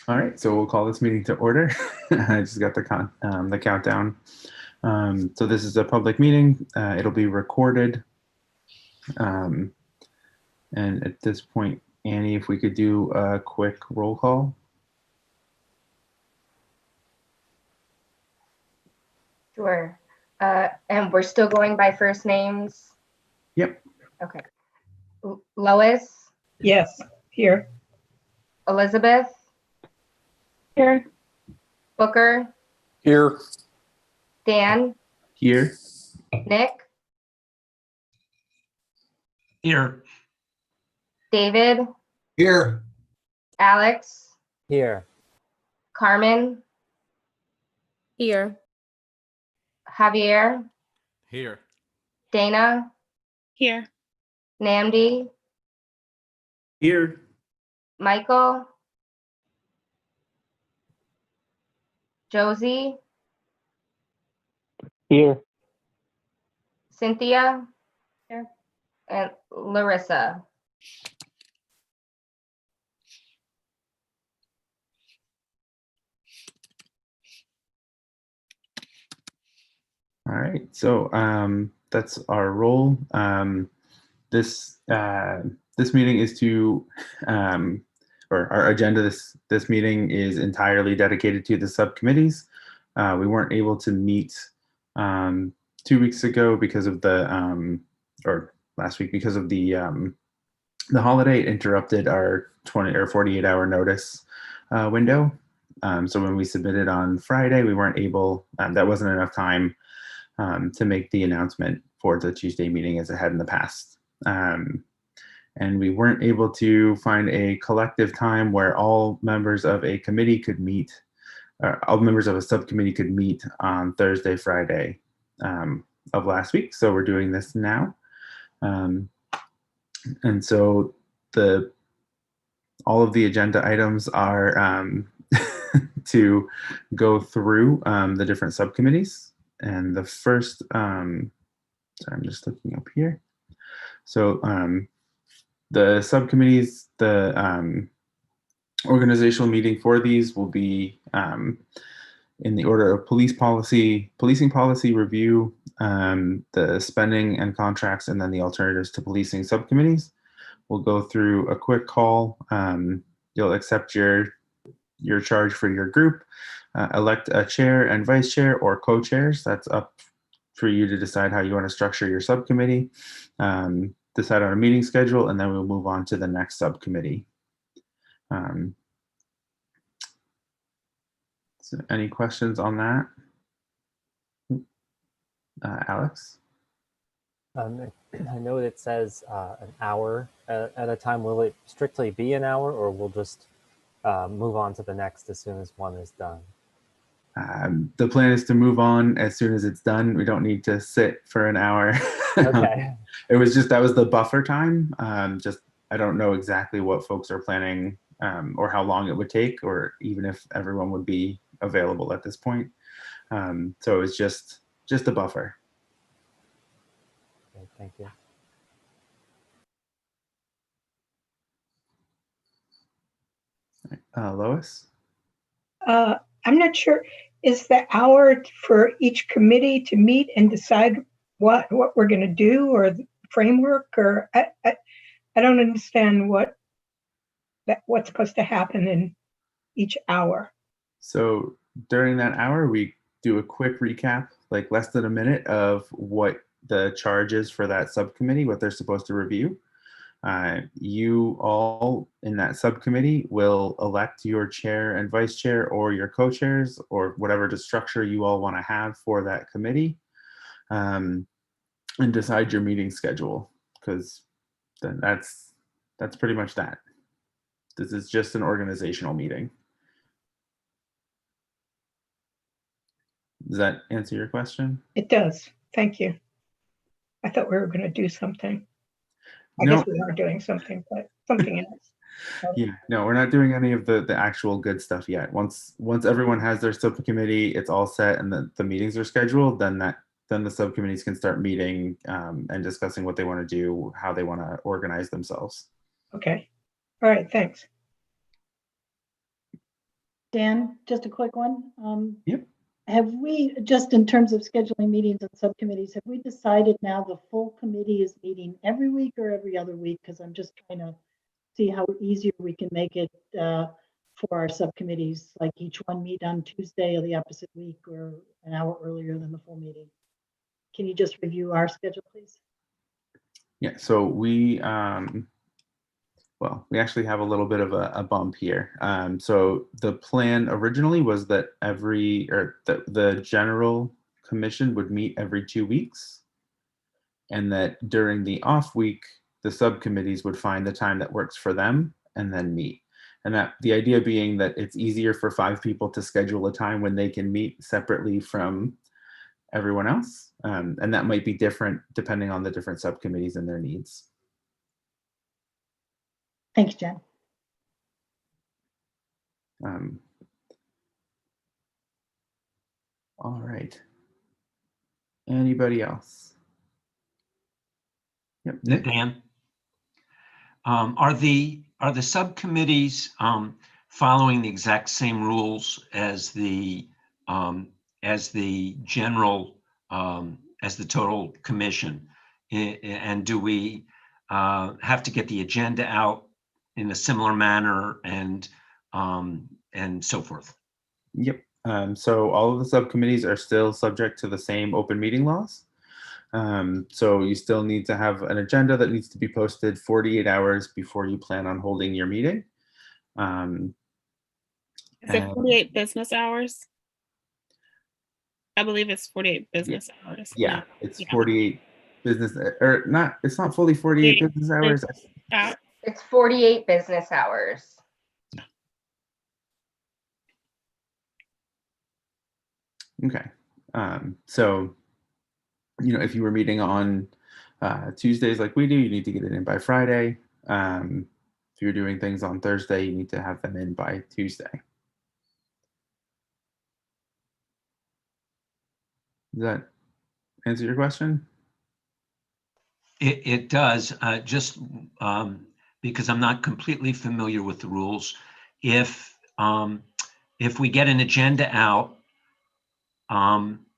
All right, so we'll call this meeting to order. I just got the countdown. So this is a public meeting. It'll be recorded. And at this point, Annie, if we could do a quick roll call. Sure. And we're still going by first names? Yep. Okay. Lois? Yes, here. Elizabeth? Here. Booker? Here. Dan? Here. Nick? Here. David? Here. Alex? Here. Carmen? Here. Javier? Here. Dana? Here. Namdi? Here. Michael? Josie? Here. Cynthia? Here. And Larissa? All right, so that's our role. This meeting is to, or our agenda this meeting is entirely dedicated to the subcommittees. We weren't able to meet 2 weeks ago because of the, or last week because of the holiday. It interrupted our 20 or 48-hour notice window. So when we submitted on Friday, we weren't able. That wasn't enough time to make the announcement for the Tuesday meeting as it had in the past. And we weren't able to find a collective time where all members of a committee could meet, or all members of a subcommittee could meet on Thursday, Friday of last week. So we're doing this now. And so all of the agenda items are to go through the different subcommittees. And the first, sorry, I'm just looking up here. So the subcommittees, the organizational meeting for these will be in the order of policing policy review, the spending and contracts, and then the alternatives to policing subcommittees. We'll go through a quick call. You'll accept your charge for your group. Elect a chair and vice chair or co-chairs. That's up for you to decide how you want to structure your subcommittee. Decide on a meeting schedule, and then we'll move on to the next subcommittee. So any questions on that? Alex? I know it says an hour at a time. Will it strictly be an hour, or we'll just move on to the next as soon as one is done? The plan is to move on as soon as it's done. We don't need to sit for an hour. Okay. It was just, that was the buffer time. Just, I don't know exactly what folks are planning or how long it would take, or even if everyone would be available at this point. So it's just a buffer. Okay, thank you. Lois? I'm not sure. Is the hour for each committee to meet and decide what we're going to do, or the framework, or I don't understand what's supposed to happen in each hour. So during that hour, we do a quick recap, like less than a minute, of what the charge is for that subcommittee, what they're supposed to review. You all in that subcommittee will elect your chair and vice chair, or your co-chairs, or whatever the structure you all want to have for that committee, and decide your meeting schedule, because then that's pretty much that. This is just an organizational meeting. Does that answer your question? It does. Thank you. I thought we were going to do something. I No. guess we are doing something, but something else. Yeah, no, we're not doing any of the actual good stuff yet. Once everyone has their subcommittee, it's all set, and the meetings are scheduled, then the subcommittees can start meeting and discussing what they want to do, how they want to organize themselves. Okay. All right. Thanks. Dan, just a quick one. Yep. Have we, just in terms of scheduling meetings and subcommittees, have we decided now the full committee is meeting every week or every other week? Because I'm just trying to see how easier we can make it for our subcommittees, like each one meet on Tuesday of the opposite week or an hour earlier than the full meeting. Can you just review our schedule, please? Yeah, so we well, we actually have a little bit of a bump here. So the plan originally was that the general commission would meet every 2 weeks, and that during the off week, the subcommittees would find the time that works for them and then meet. And that the idea being that it's easier for 5 people to schedule a time when they can meet separately from everyone else. And that might be different depending on the different subcommittees and their needs. Thanks, Jen. All right. Anybody else? Yep, Nick? Dan, are the subcommittees following the exact same rules as the general as the total commission? And do we have to get the agenda out in a similar manner and so forth? Yep. So all of the subcommittees are still subject to the same open meeting laws. So you still need to have an agenda that needs to be posted 48 hours before you plan on holding your meeting. Is it 48 business hours? I believe it's 48 business hours. Yeah, No. it's Yeah. 48 business, or not, it's not fully 48 business hours. It's 48 business hours. Okay. So, if you were meeting on Tuesdays like we do, you need to get it in by Friday. If you're doing things on Thursday, you need to have them in by Tuesday. Does that answer your question? It does, just because I'm not completely familiar with the rules. If we get an agenda out,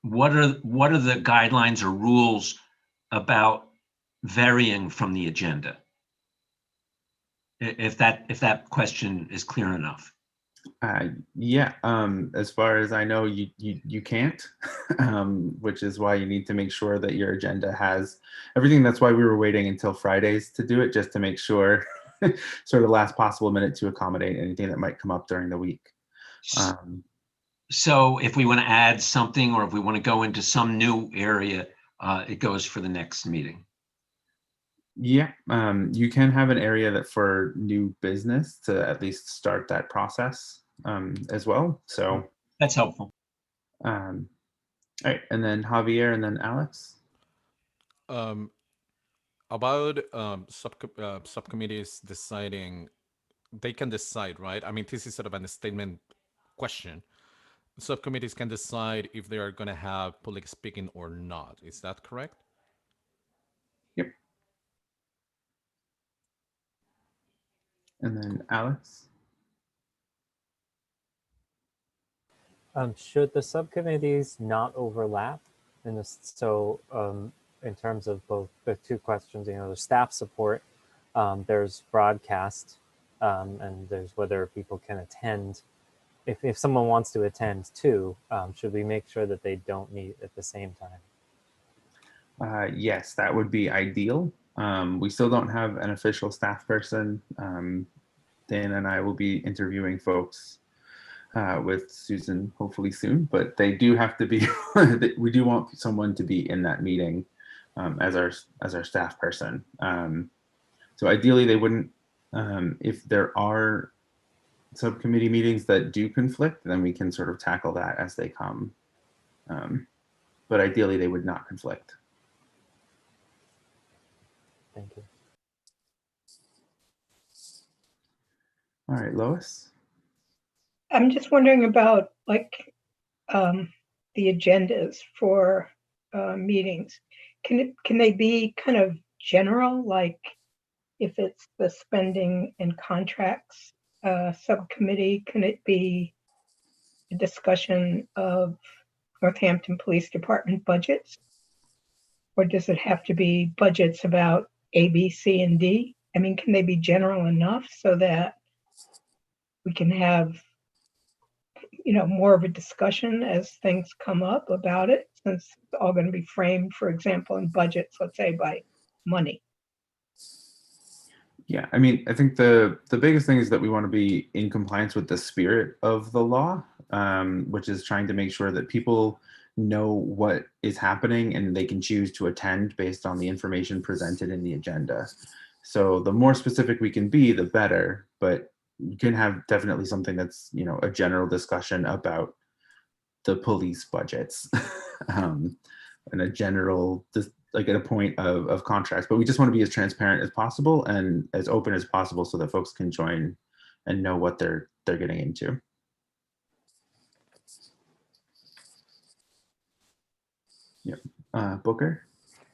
what are the guidelines or rules about varying from the agenda? If that question is clear enough. Yeah. As far as I know, you can't, which is why you need to make sure that your agenda has everything. That's why we were waiting until Fridays to do it, just to make sure, sort of last possible minute, to accommodate anything that might come up during the week. So if we want to add something, or if we want to go into some new area, it goes for the next meeting. Yeah, you can have an area that for new business to at least start that process as well. So that's helpful. All right, and then Javier, and then Alex. About subcommittees deciding, they can decide, right? I mean, this is sort of a statement question. Subcommittees can decide if they are going to have public speaking or not. Is that correct? Yep. And then Alex. Should the subcommittees not overlap in this? So in terms of both the two questions, there's staff support, there's broadcast, and there's whether people can attend. If someone wants to attend too, should we make sure that they don't meet at the same time? Yes, that would be ideal. We still don't have an official staff person. Dan and I will be interviewing folks with Susan hopefully soon, but they do have to be, we do want someone to be in that meeting as our staff person. So ideally they wouldn't, if there are subcommittee meetings that do conflict, then we can sort of tackle that as they come. But ideally they would not conflict. Thank you. All right, Lois. I'm just wondering about the agendas for meetings. Can they be kind of general, like if it's the spending and contracts subcommittee, can it be a discussion of Northampton Police Department budgets? Or does it have to be budgets about A, B, C, and D? I mean, can they be general enough so that we can have, more of a discussion as things come up about it, since it's all going to be framed, for example, in budgets, let's say by money? Yeah, I mean, I think the biggest thing is that we want to be in compliance with the spirit of the law, which is trying to make sure that people know what is happening and they can choose to attend based on the information presented in the agenda. So the more specific we can be, the better, but you can have definitely something that's, a general discussion about the police budgets and a general, like at a point of contracts, but we just want to be as transparent as possible and as open as possible so that folks can join and know what they're getting into. Yeah, Booker.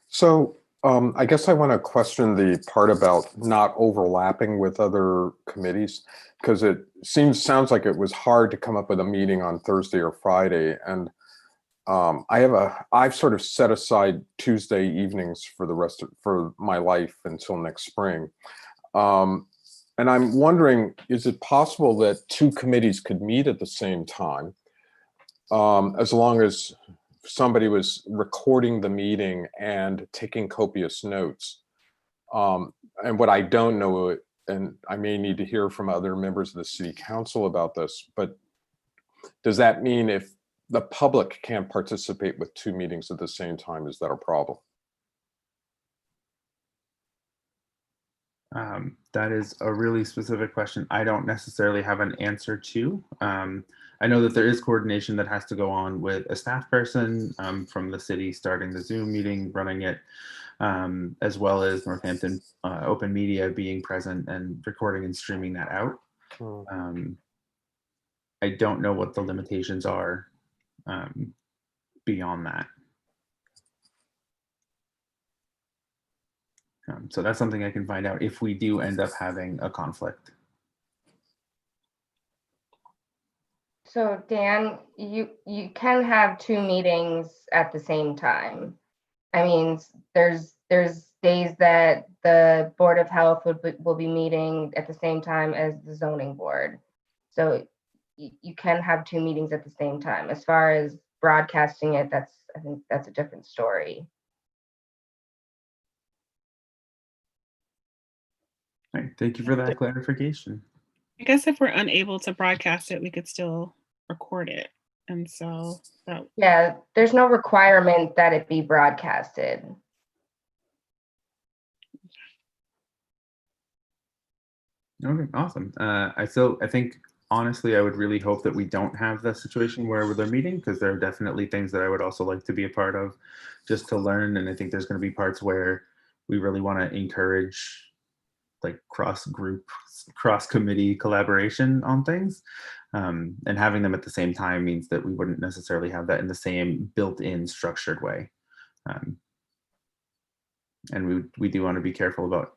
So I guess I want to question the part about not overlapping with other committees, because it sounds like it was hard to come up with a meeting on Thursday or Friday. And I've sort of set aside Tuesday evenings for my life until next spring. And I'm wondering, is it possible that two committees could meet at the same time, as long as somebody was recording the meeting and taking copious notes? And what I don't know, and I may need to hear from other members of the city council about this, but does that mean if the public can't participate with two meetings at the same time, is that a problem? That is a really specific question I don't necessarily have an answer to. I know that there is coordination that has to go on with a staff person from the city starting the Zoom meeting, running it, as well as Northampton Open Media being present and recording and streaming that out. I don't know what the limitations are beyond that. So that's something I can find out if we do end up having a conflict. So Dan, you can have two meetings at the same time. I mean, there's days that the Board of Health will be meeting at the same time as the zoning board. So you can have two meetings at the same time. As far as broadcasting it, I think that's a different story. All right, thank you for that clarification. I guess if we're unable to broadcast it, we could still record it. And so yeah, there's no requirement that it be broadcasted. Okay, awesome. I think honestly, I would really hope that we don't have the situation where they're meeting, because there are definitely things that I would also like to be a part of just to learn. And I think there's going to be parts where we really want to encourage like cross-group, cross-committee collaboration on things. And having them at the same time means that we wouldn't necessarily have that in the same built-in structured way. And we do want to be careful about,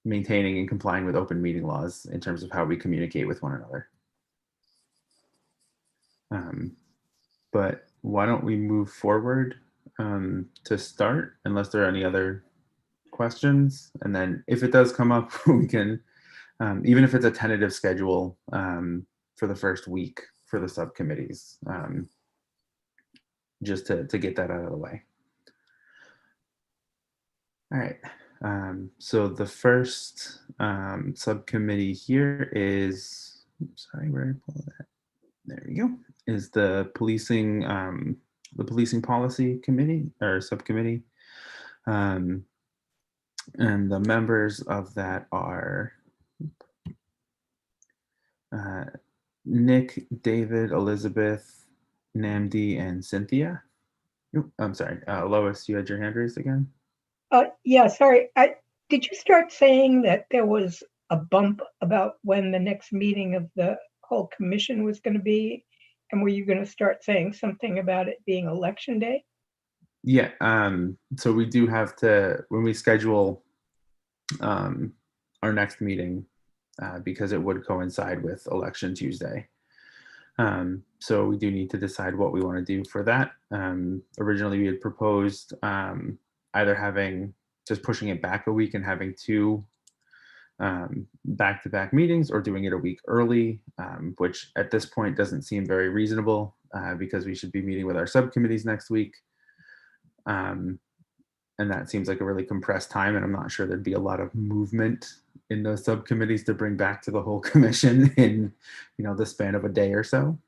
maintaining and complying with open meeting laws in terms of how we communicate with one another. But why don't we move forward to start, unless there are any other questions, and then if it does come up, we can, even if it's a tentative schedule for the first week for the subcommittees, just to get that out of the way. All right. So the first subcommittee here is, sorry, where did I pull that? There we go. Is the policing policy committee or subcommittee. And the members of that are Nick, David, Elizabeth, Namdi, and Cynthia. I'm sorry, Lois, you had your hand raised again? Yeah, sorry. Did you start saying that there was a bump about when the next meeting of the whole commission was going to be? And were you going to start saying something about it being election day? Yeah, so we do have to, when we schedule our next meeting, because it would coincide with Election Tuesday. So we do need to decide what we want to do for that. Originally, we had proposed either just pushing it back a week and having two back-to-back meetings, or doing it a week early, which at this point doesn't seem very reasonable because we should be meeting with our subcommittees next week. And that seems like a really compressed time, and I'm not sure there'd be a lot of movement in those subcommittees to bring back to the whole commission in, the span of a day or so.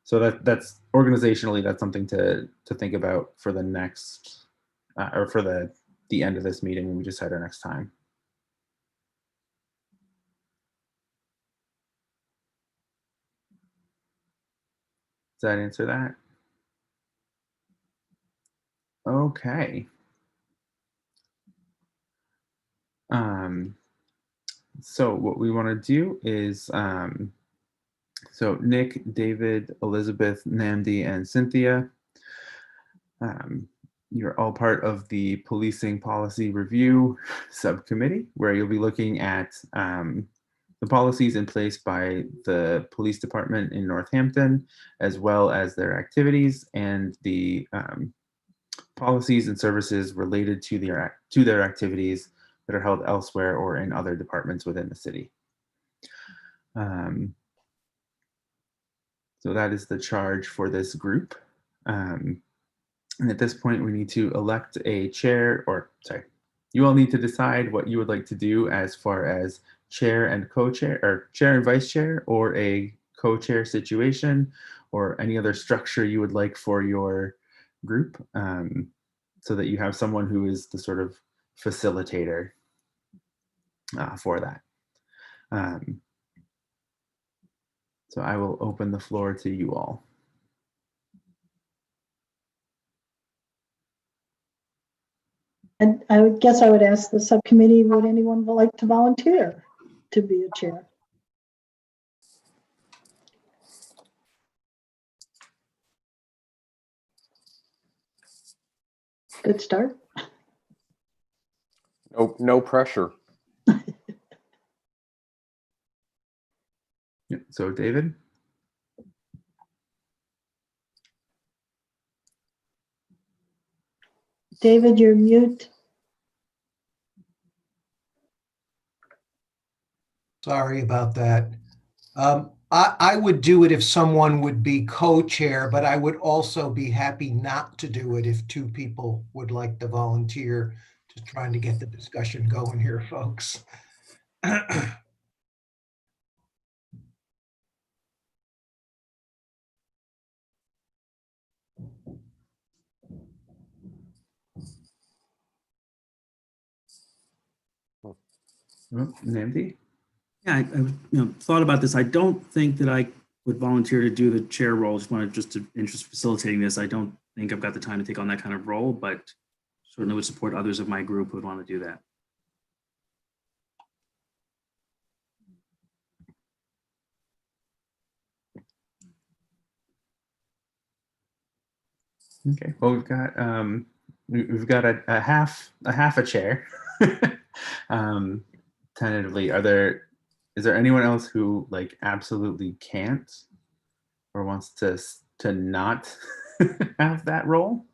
So that's organizationally, that's something to think about for the next, or for the end of this meeting when we decide our next time. Does that answer that? Okay. So what we want to do is, so Nick, David, Elizabeth, Namdi, and Cynthia, you're all part of the Policing Policy Review Subcommittee, where you'll be looking at the policies in place by the police department in Northampton, as well as their activities and the policies and services related to their activities that are held elsewhere or in other departments within the city. So that is the charge for this group. And at this point, we need to elect a chair, or sorry, you all need to decide what you would like to do as far as chair and co-chair, or chair and vice chair, or a co-chair situation, or any other structure you would like for your group, so that you have someone who is the sort of facilitator for that. So I will open the floor to you all. And I would guess I would ask the subcommittee, would anyone like to volunteer to be a chair? Good start. No pressure. Yeah, so David? David, you're mute. Sorry about that. I would do it if someone would be co-chair, but I would also be happy not to do it if two people would like to volunteer. Just trying to get the discussion going here, folks. Namdi? Yeah, I thought about this. I don't think that I would volunteer to do the chair role. Just to interest facilitating this. I don't think I've got the time to take on that kind of role, but certainly would support others of my group who would want to do that. Okay. Well, we've got a half a chair. Tentatively, is there anyone else who absolutely can't or wants to not have that role?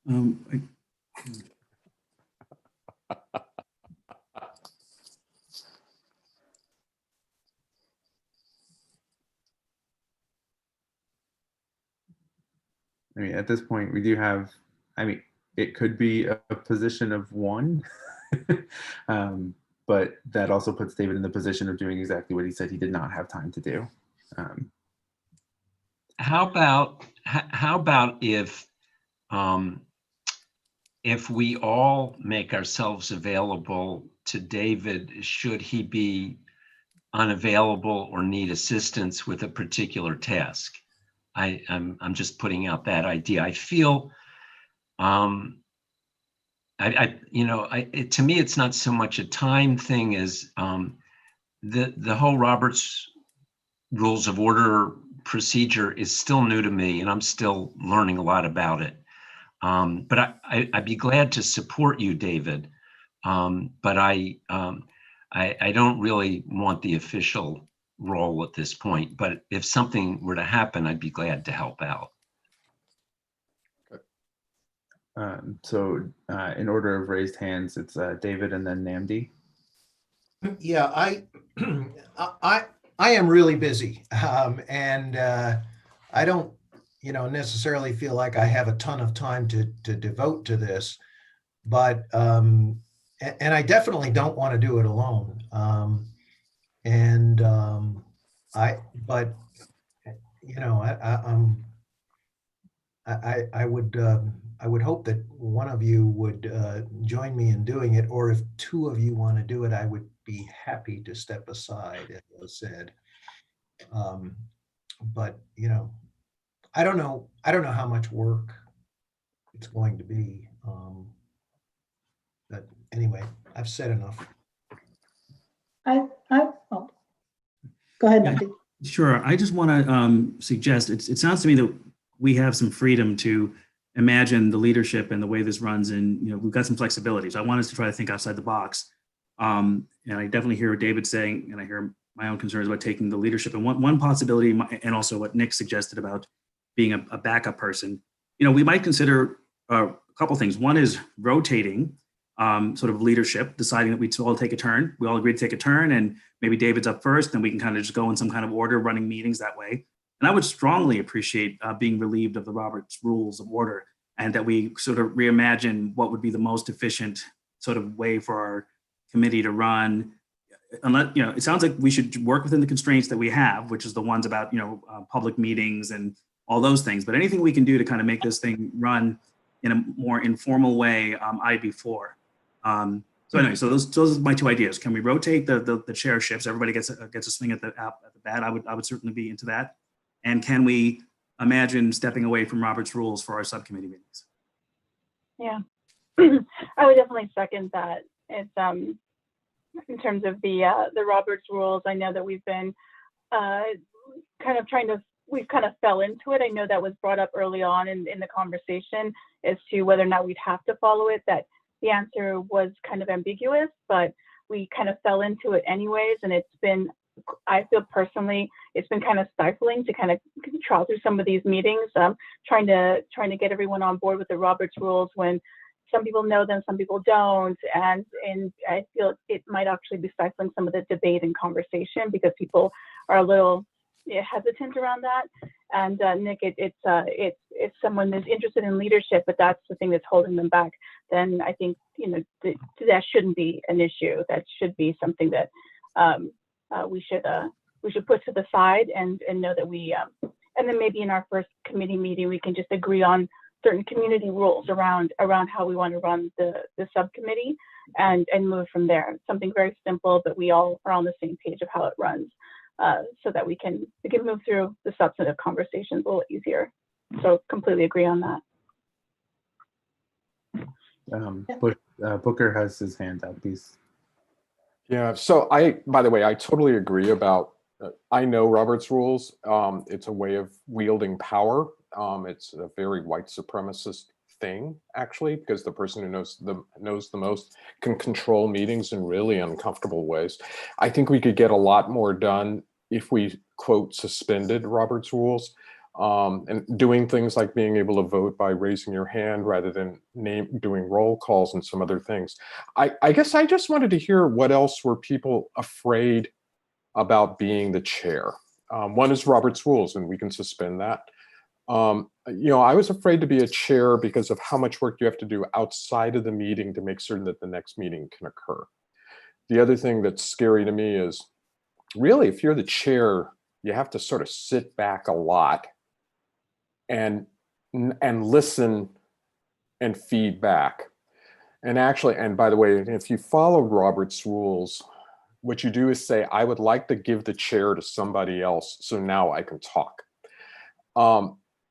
I mean, at this point, we do have, it could be a position of one, but that also puts David in the position of doing exactly what he said he did not have time to do. How about if we all make ourselves available to David, should he be unavailable or need assistance with a particular task? I'm just putting out that idea. I feel, to me, it's not so much a time thing as the whole Robert's Rules of Order procedure is still new to me, and I'm still learning a lot about it. But I'd be glad to support you, David. But I don't really want the official role at this point, but if something were to happen, I'd be glad to help out. So in order of raised hands, it's David and then Namdi. Yeah, I am really busy, and I don't, necessarily feel like I have a ton of time to devote to this, but and I definitely don't want to do it alone. But I would hope that one of you would join me in doing it, or if two of you want to do it, I would be happy to step aside, as was said. But I don't know how much work it's going to be. But anyway, I've said enough. Oh, go ahead, Yeah. Nancy. Sure. I just want to suggest, it sounds to me that we have some freedom to imagine the leadership and the way this runs, and we've got some flexibility. So I want us to try to think outside the box. And I definitely hear what David's saying, and I hear my own concerns about taking the leadership. And one possibility, and also what Nick suggested about being a backup person, we might consider a couple things. One is rotating sort of leadership, deciding that we all take a turn. We all agree to take a turn, and maybe David's up first, and we can kind of just go in some kind of order, running meetings that way. And I would strongly appreciate being relieved of the Robert's Rules of Order, and that we sort of reimagine what would be the most efficient sort of way for our committee to run. Unless, it sounds like we should work within the constraints that we have, which is the ones about, public meetings and all those things. But anything we can do to kind of make this thing run in a more informal way, I'd be for. So anyway, so those are my two ideas. Can we rotate the chairships? Everybody gets a swing at the bat. I would certainly be into that. And can we imagine stepping away from Robert's Rules for our subcommittee meetings? Yeah, I would definitely second that. It's in terms of the Robert's Rules. I know that we've been we've kind of fell into it. I know that was brought up early on in the conversation as to whether or not we'd have to follow it. That the answer was kind of ambiguous, but we kind of fell into it anyways. And it's been, I feel personally, it's been kind of stifling to kind of trawl through some of these meetings, trying to get everyone on board with the Robert's Rules when some people know them, some people don't. And I feel it might actually be stifling some of the debate and conversation because people are a little hesitant around that. And Nick, if someone is interested in leadership, but that's the thing that's holding them back, then I think that shouldn't be an issue. That should be something that we should put to the side and know that we and then maybe in our first committee meeting we can just agree on certain community rules around how we want to run the subcommittee and move from there. Something very simple, but we all are on the same page of how it runs. So that we can move through the substantive conversations a little easier. So completely agree on that. Booker has his hand up. Yeah, so by the way, I totally agree about, I know Robert's Rules. It's a way of wielding power. It's a very white supremacist thing, actually, because the person who knows the most can control meetings in really uncomfortable ways. I think we could get a lot more done if we, quote, suspended Robert's Rules, and doing things like being able to vote by raising your hand rather than doing roll calls and some other things. I guess I just wanted to hear what else were people afraid about being the chair. One is Robert's Rules, and we can suspend that. I was afraid to be a chair because of how much work you have to do outside of the meeting to make certain that the next meeting can occur. The other thing that's scary to me is, really, if you're the chair, you have to sort of sit back a lot and listen and feed back. And actually, and by the way, if you follow Robert's Rules, what you do is say, I would like to give the chair to somebody else, so now I can talk.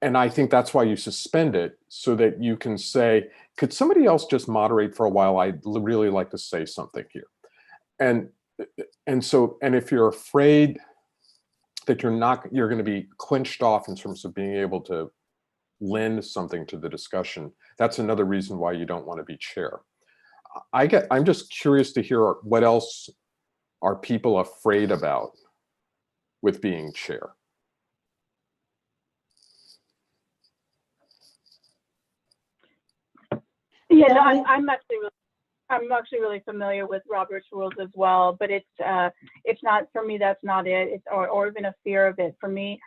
And I think that's why you suspend it, so that you can say, could somebody else just moderate for a while? I'd really like to say something here. And if you're afraid that you're going to be clinched off in terms of being able to lend something to the discussion, that's another reason why you don't want to be chair. I'm just curious to hear what else are people afraid about with being chair? Yeah, no, I'm actually really familiar with Robert's rules as well, but it's not for me. That's not it. It's or even a fear of it for me.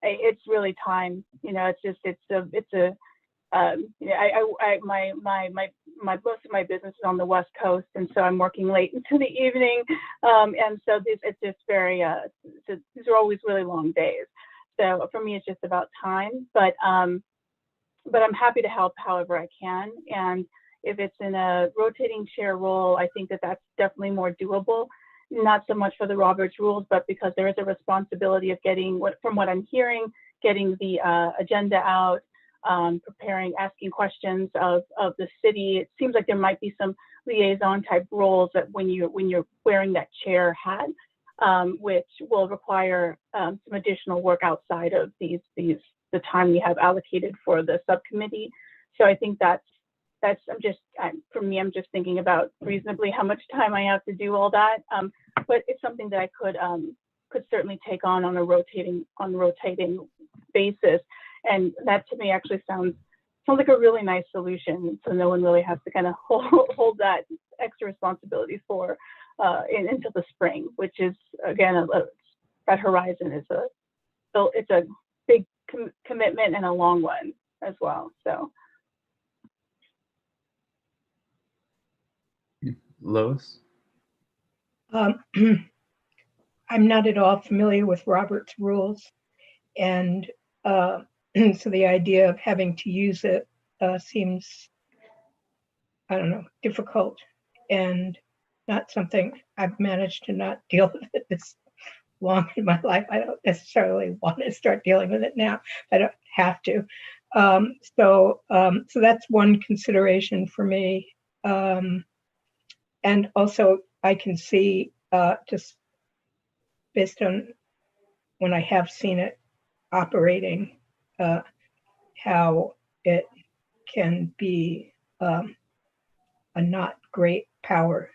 It's really time. You know, my most of my business is on the West Coast, and so I'm working late into the evening, and so it's just very these are always really long days. So for me, it's just about time. But I'm happy to help however I can, and if it's in a rotating chair role, I think that that's definitely more doable. Not so much for the Roberts rules, but because there is a responsibility of getting from what I'm hearing, getting the agenda out, preparing, asking questions of the city. It seems like there might be some liaison type roles that when you're wearing that chair hat, which will require some additional work outside of the time we have allocated for the subcommittee. So I think I'm just thinking about reasonably how much time I have to do all that. But it's something that I could certainly take on a rotating basis. And that to me actually sounds like a really nice solution. So no one really has to kind of hold that extra responsibility for until the spring, which is again, that horizon is it's a big commitment and a long one as well. So. Lois? I'm not at all familiar with Robert's rules, and so the idea of having to use it seems, I don't know, difficult and not something I've managed to not deal with it this long in my life. I don't necessarily want to start dealing with it now. I don't have to. So that's one consideration for me. And also, I can see just based on when I have seen it operating, how it can be a not great power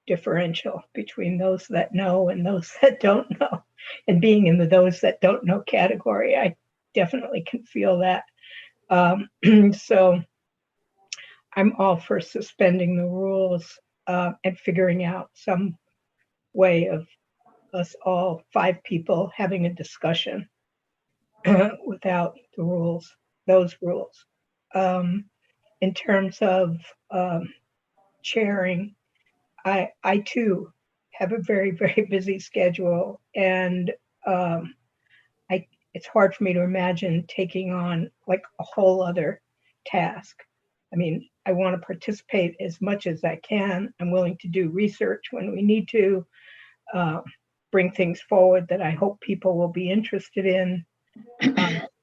differential between those that know and those that don't know. And being in the those that don't know category, I definitely can feel that. So I'm all for suspending the rules and figuring out some way of us all 5 people having a discussion without the rules, those rules. In terms of chairing, I too have a very, very busy schedule, and it's hard for me to imagine taking on like a whole other task. I mean, I want to participate as much as I can. I'm willing to do research when we need to, bring things forward that I hope people will be interested in.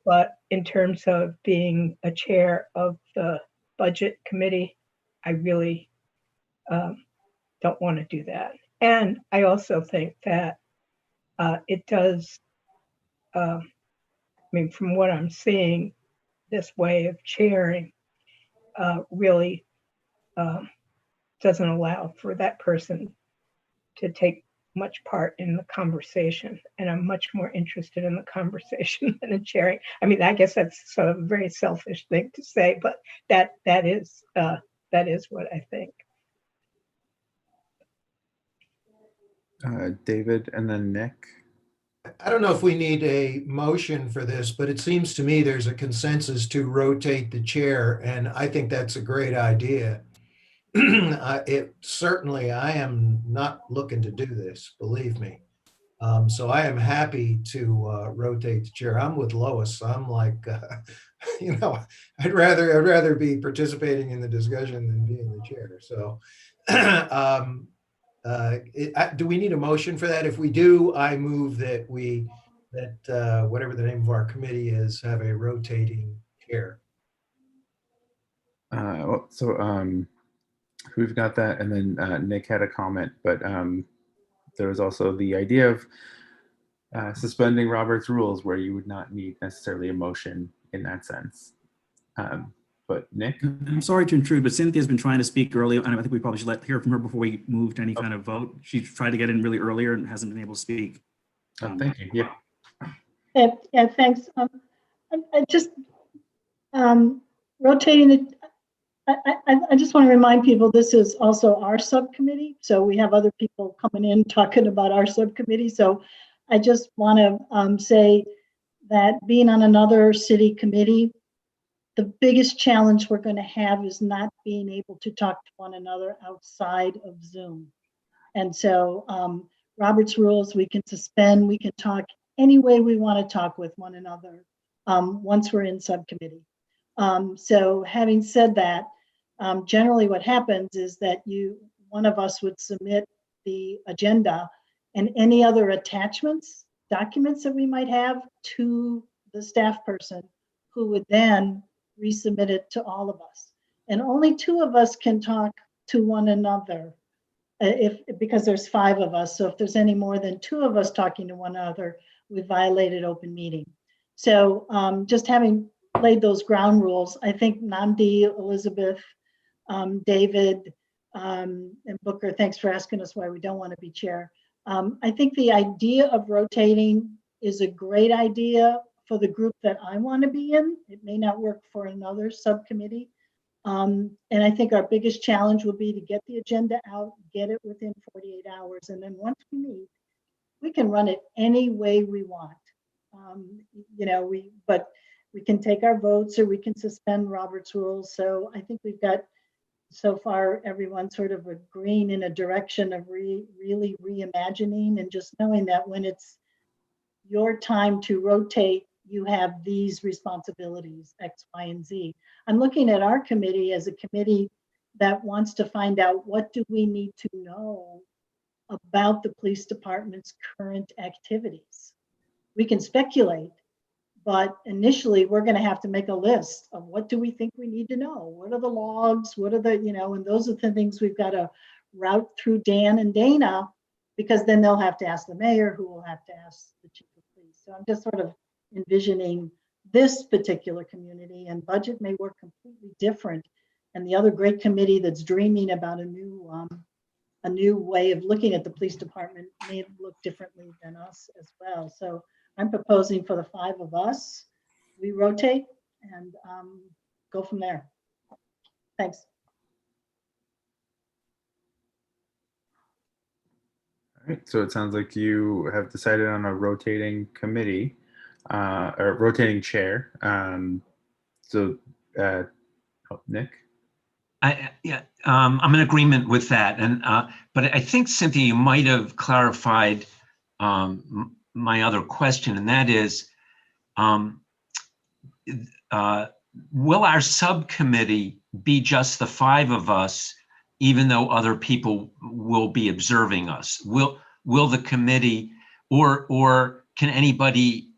But in terms of being a chair of the budget committee, I really don't want to do that. And I also think that it does, I mean, from what I'm seeing, this way of chairing really doesn't allow for that person to take much part in the conversation. And I'm much more interested in the conversation than in chairing. I mean, I guess that's sort of a very selfish thing to say, but that is what I think. David and then Nick. I don't know if we need a motion for this, but it seems to me there's a consensus to rotate the chair, and I think that's a great idea. Certainly, I am not looking to do this, believe me. So I am happy to rotate the chair. I'm with Lois. I'm like, I'd rather be participating in the discussion than being the chair. So, do we need a motion for that? If we do, I move that whatever the name of our committee is, have a rotating chair. We've got that, and then Nick had a comment, but there was also the idea of suspending Robert's rules, where you would not need necessarily a motion in that sense. but Nick? I'm sorry to intrude, but Cynthia's been trying to speak earlier, and I think we probably should hear from her before we move to any kind of vote. She tried to get in really earlier and hasn't been able to speak. Thank you. Yeah. Yeah, thanks. I just rotating it. I just want to remind people this is also our subcommittee. So we have other people coming in talking about our subcommittee. So I just want to say that being on another city committee, the biggest challenge we're going to have is not being able to talk to one another outside of Zoom. And so Robert's rules, we can suspend, we can talk any way we want to talk with one another once we're in subcommittee. So having said that, generally what happens is that one of us would submit the agenda and any other attachments, documents that we might have to the staff person who would then resubmit it to all of us. And only two of us can talk to one another because there's 5 of us. So if there's any more than 2 of us talking to one another, we violated open meeting. So just having laid those ground rules, I think Namdi, Elizabeth, David, and Booker, thanks for asking us why we don't want to be chair. I think the idea of rotating is a great idea for the group that I want to be in. It may not work for another subcommittee. And I think our biggest challenge will be to get the agenda out, get it within 48 hours. And then once we meet, we can run it any way we want. But we can take our votes or we can suspend Robert's rules. So I think we've got so far everyone sort of agreeing in a direction of really reimagining and just knowing that when it's your time to rotate, you have these responsibilities, X, Y, and Z. I'm looking at our committee as a committee that wants to find out what do we need to know about the police department's current activities. We can speculate, but initially we're going to have to make a list of what do we think we need to know? What are the logs? What are the, and those are the things we've got to route through Dan and Dana, because then they'll have to ask the mayor, who will have to ask the chief of police. So I'm just sort of envisioning this particular community, and budget may work completely different. And the other great committee that's dreaming about a new way of looking at the police department may look differently than us as well. So I'm proposing for the 5 of us, we rotate and go from there. Thanks. All right, so it sounds like you have decided on a rotating committee or rotating chair. Nick? I'm in agreement with that. But I think, Cynthia, you might have clarified my other question, and that is, will our subcommittee be just the 5 of us, even though other people will be observing us? Will the committee, or can anybody?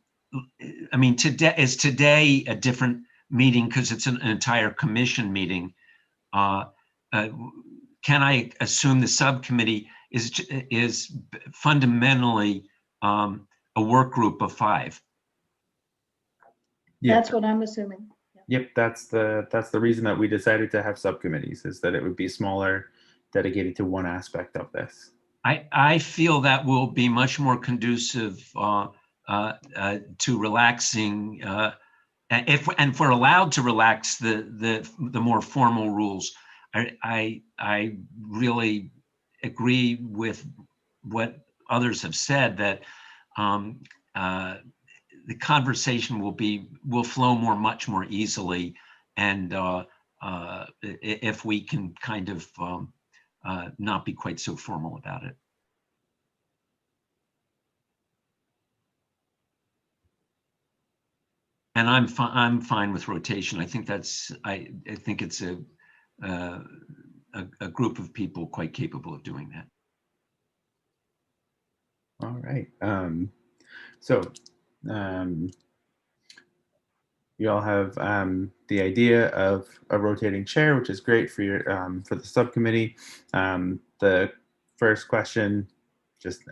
I mean, is today a different meeting because it's an entire commission meeting? Can I assume the subcommittee is fundamentally a work group of 5? Yeah. That's what I'm assuming. Yep, that's the reason that we decided to have subcommittees, is that it would be smaller, dedicated to one aspect of this. I feel that will be much more conducive to relaxing, if we're allowed to relax the more formal rules. I really agree with what others have said, that the conversation will flow much more easily, and if we can kind of not be quite so formal about it. And I'm fine with rotation. I think I think it's a group of people quite capable of doing that. All right. You all have the idea of a rotating chair, which is great for your for the subcommittee. The first question, just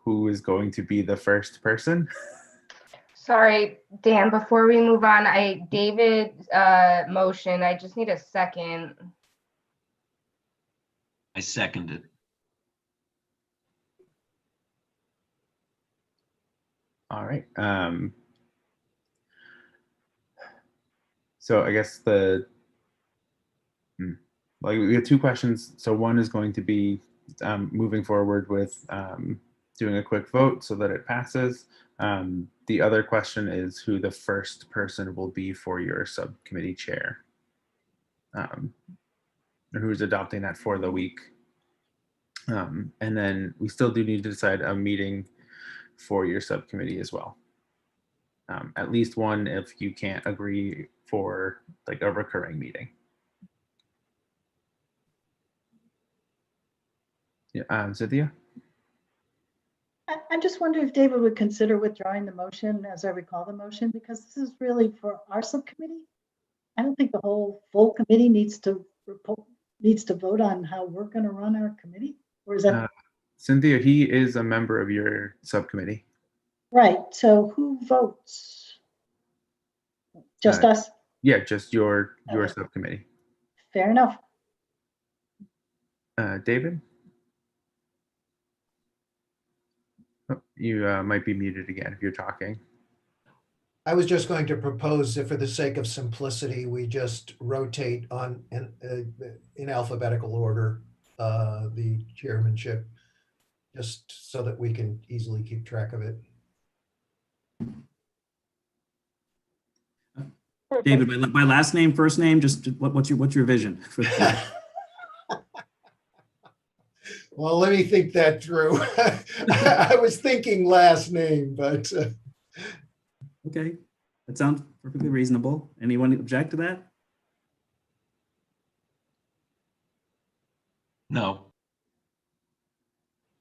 who is going to be the first person? Sorry, Dan, before we move on, David's motion, I just need a second. I second it. All right. So I guess like we have two questions. So one is going to be moving forward with doing a quick vote so that it passes. The other question is who the first person will be for your subcommittee chair, or who's adopting that for the week. And then we still do need to decide a meeting for your subcommittee as well. At least one if you can't agree for like a recurring meeting. Yeah, Cynthia? I just wonder if David would consider withdrawing the motion, as I recall the motion, because this is really for our subcommittee. I don't think the whole full committee needs to vote on how we're going to run our committee, or is that Cynthia, he is a member of your subcommittee. right? So who votes? Just us? Yeah, just your subcommittee. Fair enough. David? Oh, you might be muted again if you're talking. I was just going to propose that for the sake of simplicity, we just rotate on in alphabetical order the chairmanship, just so that we can easily keep track of it. David, my last name, first name, just what's your vision for the Well, let me think that through. I was thinking last name, but Okay, that sounds perfectly reasonable. Anyone object to that? No.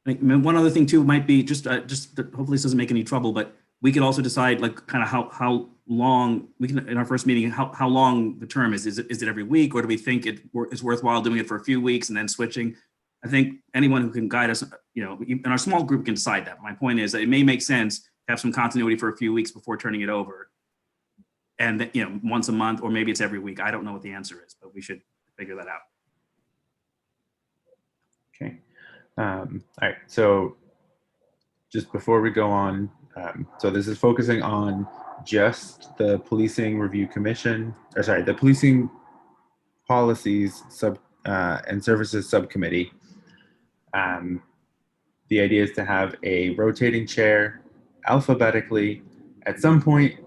I mean, one other thing too might be just hopefully this doesn't make any trouble, but we could also decide like kind of how long we can in our first meeting how long the term is. Is it every week, or do we think it's worthwhile doing it for a few weeks and then switching? I think anyone who can guide us, in our small group can decide that. My point is that it may make sense to have some continuity for a few weeks before turning it over, and once a month, or maybe it's every week. I don't know what the answer is, but we should figure that out. Okay. All right. So just before we go on, so this is focusing on just the Policing Review Commission, or sorry, the Policing Policies and Services Subcommittee. The idea is to have a rotating chair alphabetically. At some point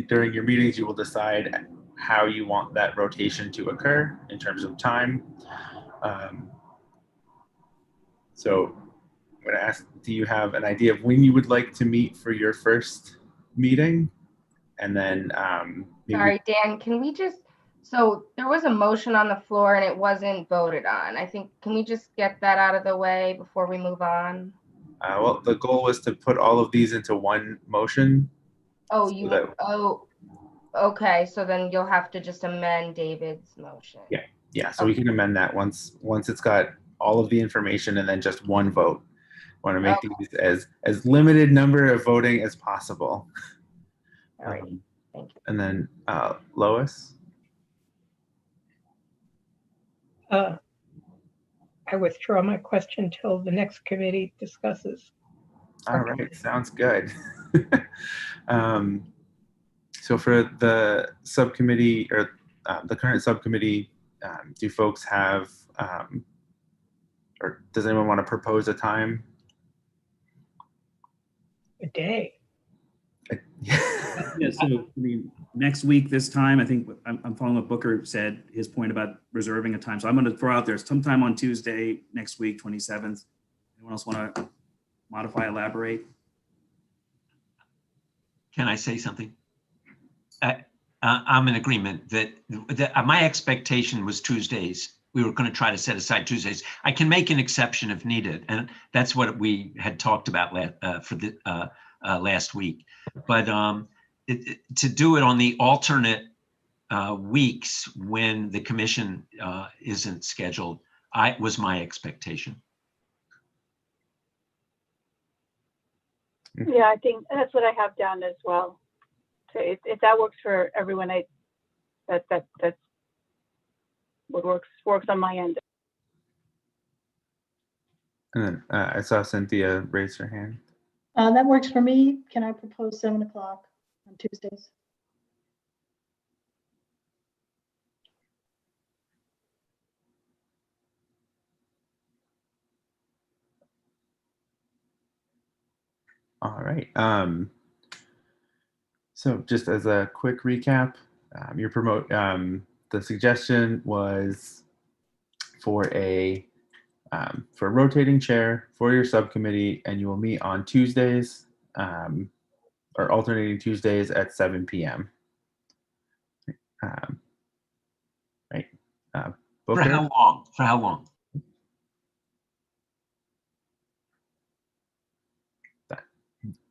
during your meetings, you will decide how you want that rotation to occur in terms of time. So I'm going to ask, do you have an idea of when you would like to meet for your first meeting? And then Sorry, Dan, can we just, so there was a motion on the floor and it wasn't voted on. I think, can we just get that out of the way before we move on? Well, the goal was to put all of these into one motion. Okay, so then you'll have to just amend David's motion. Yeah, so we can amend that once it's got all of the information and then just one vote. Want to make these as limited number of voting as possible. All right, thank you. And then Lois? I withdraw my question till the next committee discusses. All right, sounds good. So for the subcommittee, or the current subcommittee, do folks have, or does anyone want to propose a time? A day. Yeah, so I mean, next week this time, I think I'm following what Booker said, his point about reserving a time. So I'm going to throw out there sometime on Tuesday next week, 27th. Anyone else want to modify, elaborate? Can I say something? I'm in agreement that my expectation was Tuesdays. We were going to try to set aside Tuesdays. I can make an exception if needed, and that's what we had talked about last week. But to do it on the alternate weeks when the commission isn't scheduled, was my expectation. Yeah, I think that's what I have down as well. So if that works for everyone, that's what works on my end. And then I saw Cynthia raise her hand. That works for me. Can I propose 7 o'clock on Tuesdays? All right. So just as a quick recap, the suggestion was for a rotating chair for your subcommittee, and you will meet on Tuesdays or alternating Tuesdays at 7 p.m. Right. For Booker? how long? For how long?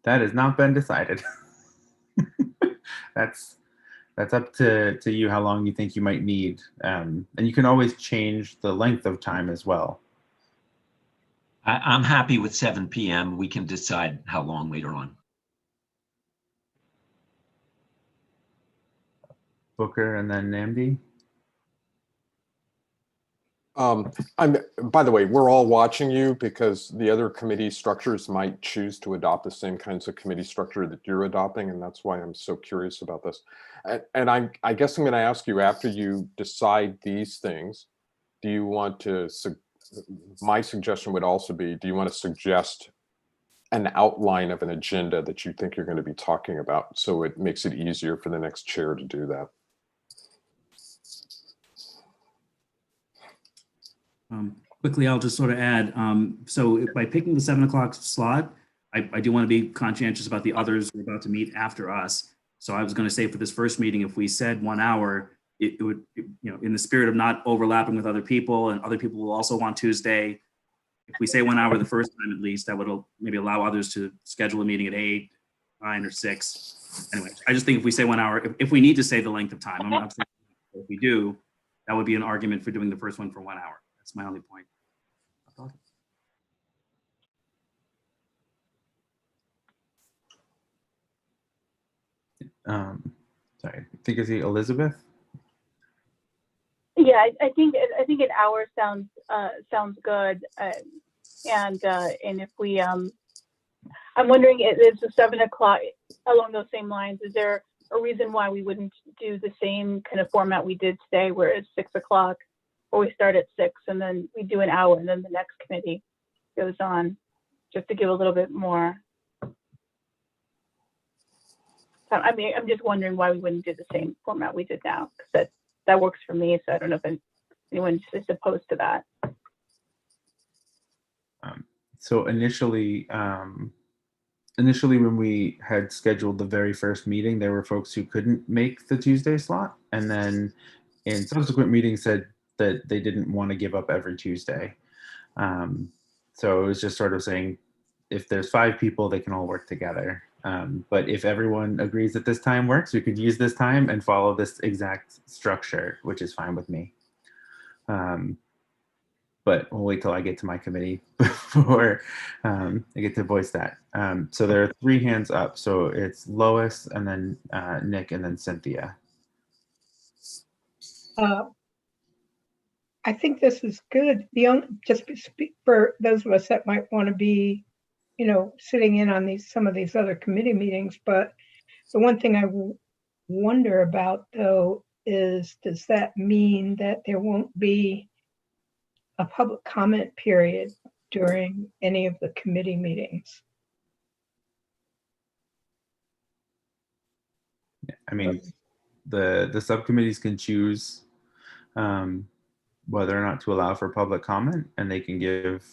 That has not been decided. That's up to you how long you think you might need, and you can always change the length of time as well. I'm happy with 7 p.m. We can decide how long later on. Booker and then Namdi. By the way, we're all watching you because the other committee structures might choose to adopt the same kinds of committee structure that you're adopting, and that's why I'm so curious about this. And I guess I'm going to ask you, after you decide these things, do you want to, my suggestion would also be, do you want to suggest an outline of an agenda that you think you're going to be talking about, so it makes it easier for the next chair to do that? Quickly, I'll just sort of add, so by picking the 7 o'clock slot, I do want to be conscientious about the others who are about to meet after us. So I was going to say for this first meeting, if we said 1 hour, it would, in the spirit of not overlapping with other people, and other people will also want Tuesday. If we say 1 hour the first time, at least, that would maybe allow others to schedule a meeting at 8, 9, or 6. Anyway, I just think if we say 1 hour, if we need to say the length of time, I'm not saying if we do, that would be an argument for doing the first one for 1 hour. That's my only point. Sorry, I think is he Elizabeth? Yeah, I think an hour sounds good, and if we I'm wondering, is the 7 o'clock along those same lines? Is there a reason why we wouldn't do the same kind of format we did today, where it's 6 o'clock, or we start at 6 and then we do an hour and then the next committee goes on, just to give a little bit more? I mean, I'm just wondering why we wouldn't do the same format we did now, because that works for me. So I don't know if anyone is opposed to that. So initially when we had scheduled the very first meeting, there were folks who couldn't make the Tuesday slot, and then in subsequent meetings said that they didn't want to give up every Tuesday. So it was just sort of saying, if there's 5 people, they can all work together. But if everyone agrees that this time works, we could use this time and follow this exact structure, which is fine with me. But we'll wait till I get to my committee before I get to voice that. So there are 3 hands up. So it's Lois, and then Nick, and then Cynthia. I think this is good. Just speak for those of us that might want to be, sitting in on some of these other committee meetings. But the one thing I wonder about, though, is, does that mean that there won't be a public comment period during any of the committee meetings? I mean, the subcommittees can choose whether or not to allow for public comment, and they can give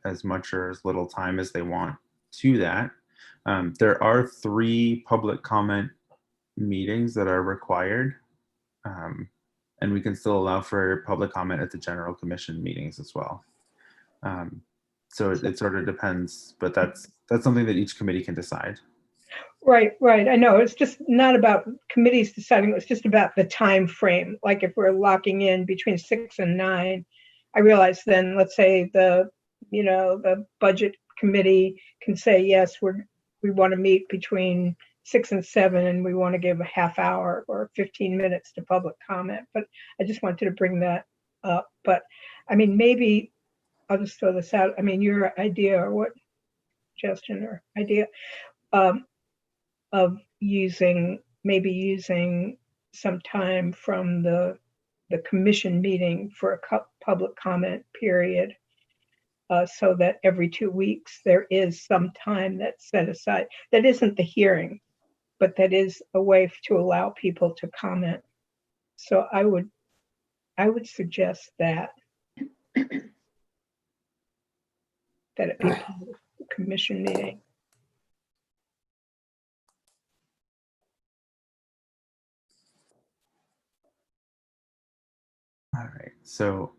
as much or as little time as they want to that. There are 3 public comment meetings that are required, and we can still allow for public comment at the general commission meetings as well. So it sort of depends, but that's something that each committee can decide. Right. I know it's just not about committees deciding. It's just about the time frame. Like if we're locking in between 6 and 9, I realize then, let's say the budget committee can say, yes, we want to meet between 6 and 7, and we want to give a half hour or 15 minutes to public comment. But I just wanted to bring that up. But I mean, maybe I'll just throw this out. I mean, your idea or what suggestion or idea of maybe using some time from the commission meeting for a public comment period, so that every 2 weeks there is some time that's set aside. That isn't the hearing, but that is a way to allow people to comment. So I would suggest that it be part of the commission meeting. All right. So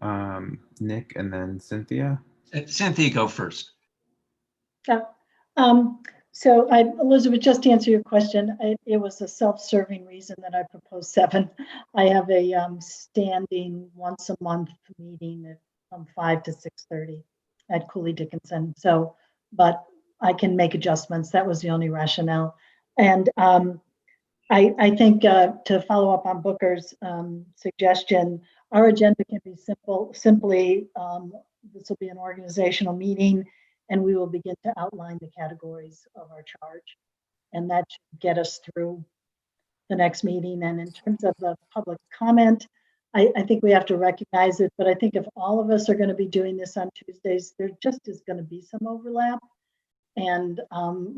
Nick and then Cynthia. Cynthia, go first. Yeah. So Elizabeth, just to answer your question, it was a self-serving reason that I proposed 7. I have a standing once a month meeting from 5 to 6:30 at Cooley Dickinson. So, but I can make adjustments. That was the only rationale. And I think to follow up on Booker's suggestion, our agenda can be simply, this will be an organizational meeting, and we will begin to outline the categories of our charge. And that should get us through the next meeting. And in terms of the public comment, I think we have to recognize it, but I think if all of us are going to be doing this on Tuesdays, there just is going to be some overlap. And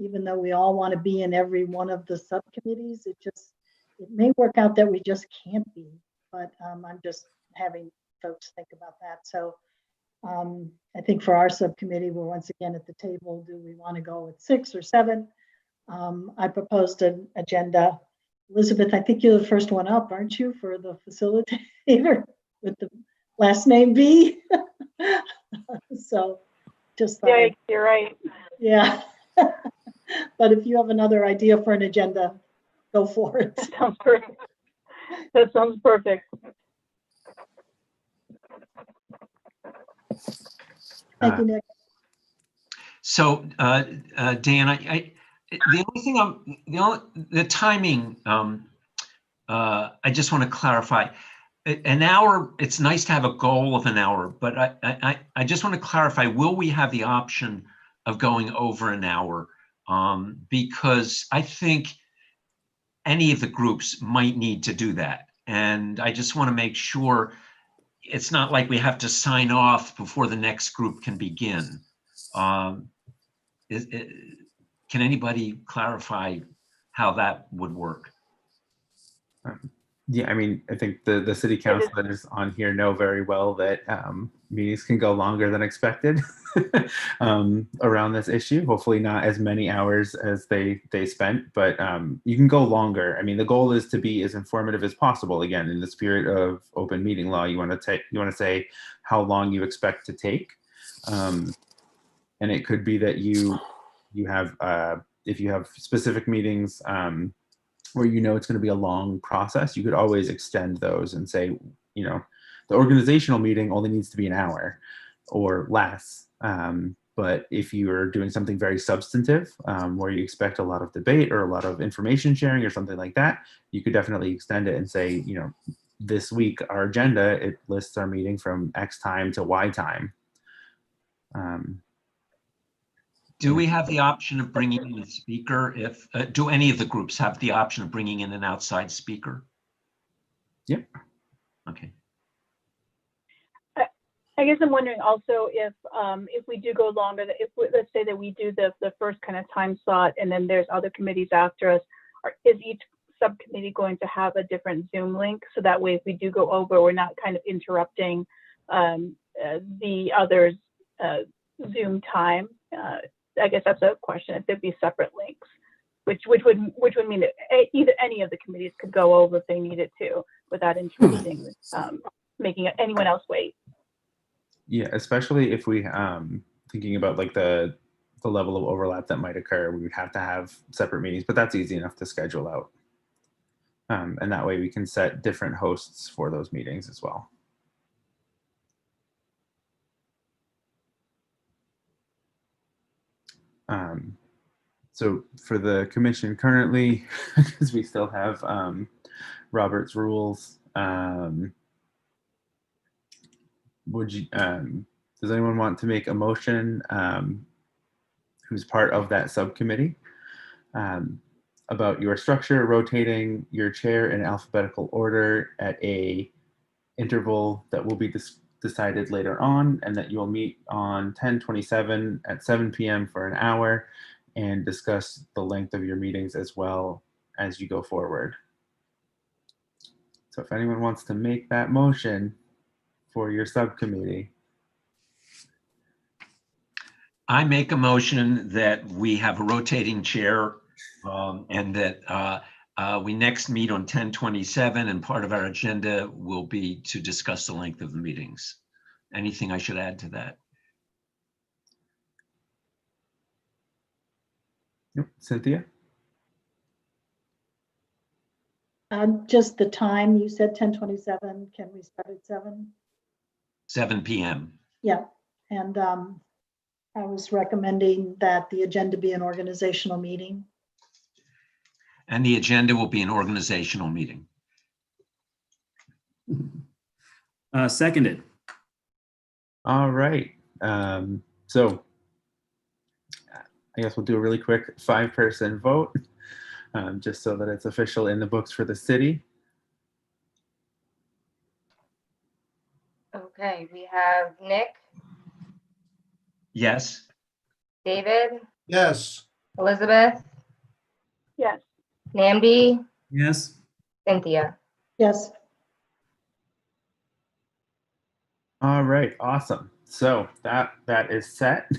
even though we all want to be in every one of the subcommittees, it may work out that we just can't be. But I'm just having folks think about that. So I think for our subcommittee, we're once again at the table. Do we want to go with 6 or 7? I proposed an agenda. Elizabeth, I think you're the first one up, aren't you, for the facilitator with the last name B? So just thought Yeah, you're right. yeah. But if you have another idea for an agenda, go for it. That sounds perfect. That sounds perfect. Thank you, Nick. So, Dan, the only thing the timing, I just want to clarify. An hour, it's nice to have a goal of an hour, but I just want to clarify, will we have the option of going over an hour? Because I think any of the groups might need to do that. And I just want to make sure it's not like we have to sign off before the next group can begin. Can anybody clarify how that would work? Yeah, I mean, I think the city councilors on here know very well that meetings can go longer than expected around this issue. Hopefully not as many hours as they spent, but you can go longer. I mean, the goal is to be as informative as possible. Again, in the spirit of open meeting law, you want to say how long you expect to take, and it could be that you have if you have specific meetings. Where it's going to be a long process, you could always extend those and say, the organizational meeting only needs to be an hour or less. But if you're doing something very substantive, where you expect a lot of debate or a lot of information sharing or something like that, you could definitely extend it and say, this week our agenda, it lists our meeting from X time to Y time. Do we have the option of bringing in a speaker? Do any of the groups have the option of bringing in an outside speaker? Yep. Okay. I guess I'm wondering also if we do go longer, let's say that we do the first kind of time slot, and then there's other committees after us, is each subcommittee going to have a different Zoom link? So that way, if we do go over, we're not kind of interrupting the other's Zoom time. I guess that's a question. If there'd be separate links, which would mean that any of the committees could go over if they needed to, without interrupting, making anyone else wait. Yeah, especially if we thinking about like the level of overlap that might occur, we would have to have separate meetings, but that's easy enough to schedule out. And that way we can set different hosts for those meetings as well. So for the commission currently, because we still have Robert's rules, would you, does anyone want to make a motion who's part of that subcommittee about your structure, rotating your chair in alphabetical order at a interval that will be decided later on, and that you will meet on 10/27 at 7 p.m. for an hour and discuss the length of your meetings as well as you go forward. So if anyone wants to make that motion for your subcommittee. I make a motion that we have a rotating chair and that we next meet on 10/27, and part of our agenda will be to discuss the length of the meetings. Anything I should add to that? Nope. Cynthia? Just the time, you said 10:27, can we start at 7? 7 p.m. Yeah, and I was recommending that the agenda be an organizational meeting. And the agenda will be an organizational meeting. Seconded. All right. So I guess we'll do a really quick 5-person vote, just so that it's official in the books for the city. Okay, we have Nick, Yes. David, Yes. Elizabeth, Yes. Nambi, Yes. Cynthia. Yes, All right, awesome. So that is set.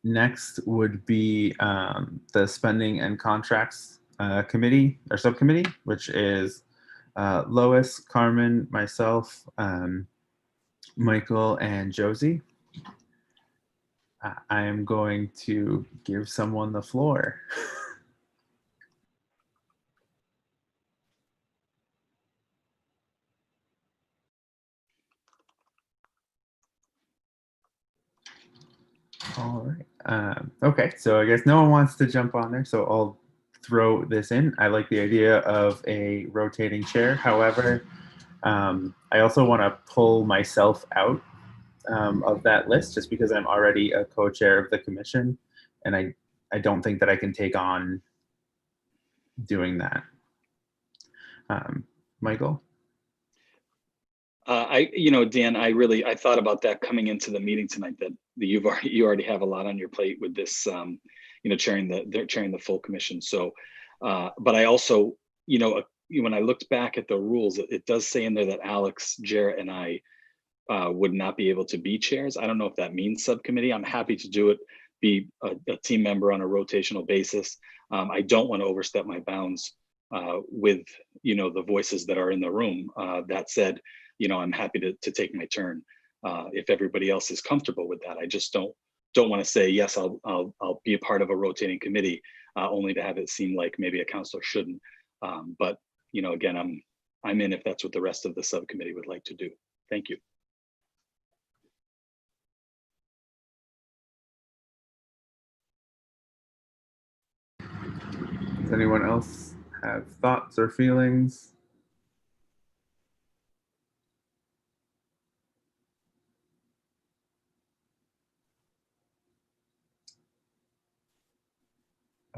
Next would be the spending and contracts committee or subcommittee, which is Lois, Carmen, myself, Michael, and Josie. I am going to give someone the floor. All right. Okay, so I guess no one wants to jump on there, so I'll throw this in. I like the idea of a rotating chair. However, I also want to pull myself out of that list just because I'm already a co-chair of the commission, and I don't think that I can take on doing that. Michael? Dan, I thought about that coming into the meeting tonight, that you already have a lot on your plate with this, chairing the full commission. So, but I also, when I looked back at the rules, it does say in there that Alex, Jarrett, and I would not be able to be chairs. I don't know if that means subcommittee. I'm happy to do it, be a team member on a rotational basis. I don't want to overstep my bounds with, the voices that are in the room. That said, I'm happy to take my turn if everybody else is comfortable with that. I just don't want to say, yes, I'll be a part of a rotating committee only to have it seem like maybe a counselor shouldn't. But, again, I'm in if that's what the rest of the subcommittee would like to do. Thank you. Does anyone else have thoughts or feelings?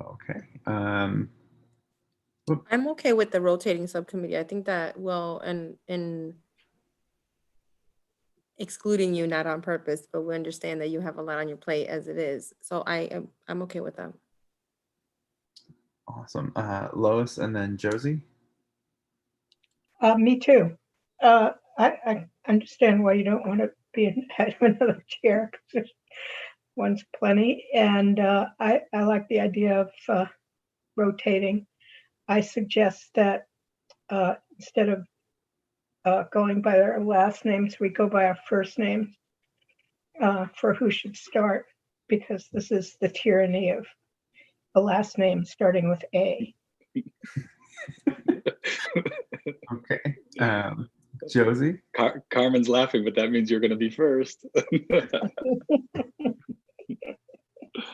Okay. I'm okay with the rotating subcommittee. I think that and excluding you, not on purpose, but we understand that you have a lot on your plate as it is. So I'm okay with that. Awesome. Lois and then Josie. Me too. I understand why you don't want to be head of another chair, because one's plenty. And I like the idea of rotating. I suggest that instead of going by our last names, we go by our first names for who should start, because this is the tyranny of the last name starting with A. Okay. Josie? Carmen's laughing, but that means you're going to be first.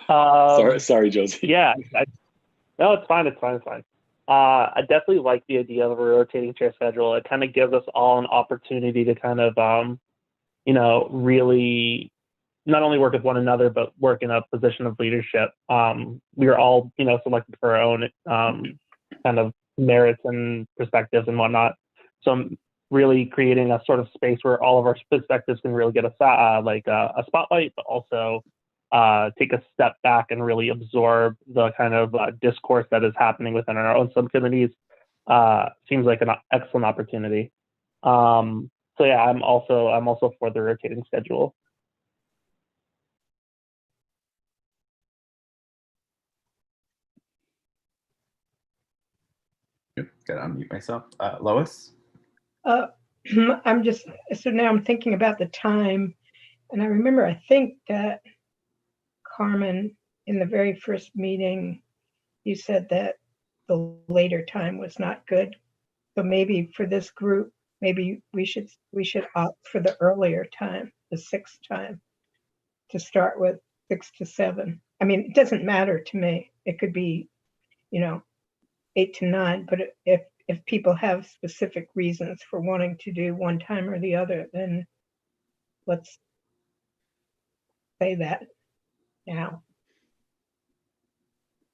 Sorry, Josie. Yeah, no, it's fine. It's fine. It's fine. I definitely like the idea of a rotating chair schedule. It kind of gives us all an opportunity to kind of, really not only work with one another, but work in a position of leadership. We are all, selected for our own kind of merits and perspectives and whatnot. So I'm really creating a sort of space where all of our perspectives can really get a spotlight, but also take a step back and really absorb the kind of discourse that is happening within our own subcommittees. Seems like an excellent opportunity. So yeah, I'm also for the rotating schedule. Good. Gotta unmute myself. Lois? I'm just, so now I'm thinking about the time, and I remember, I think that Carmen, in the very first meeting, you said that the later time was not good. So maybe for this group, maybe we should opt for the earlier time, the 6th time, to start with 6 to 7. I mean, it doesn't matter to me. It could be, 8 to 9, but if people have specific reasons for wanting to do one time or the other, then let's say that now.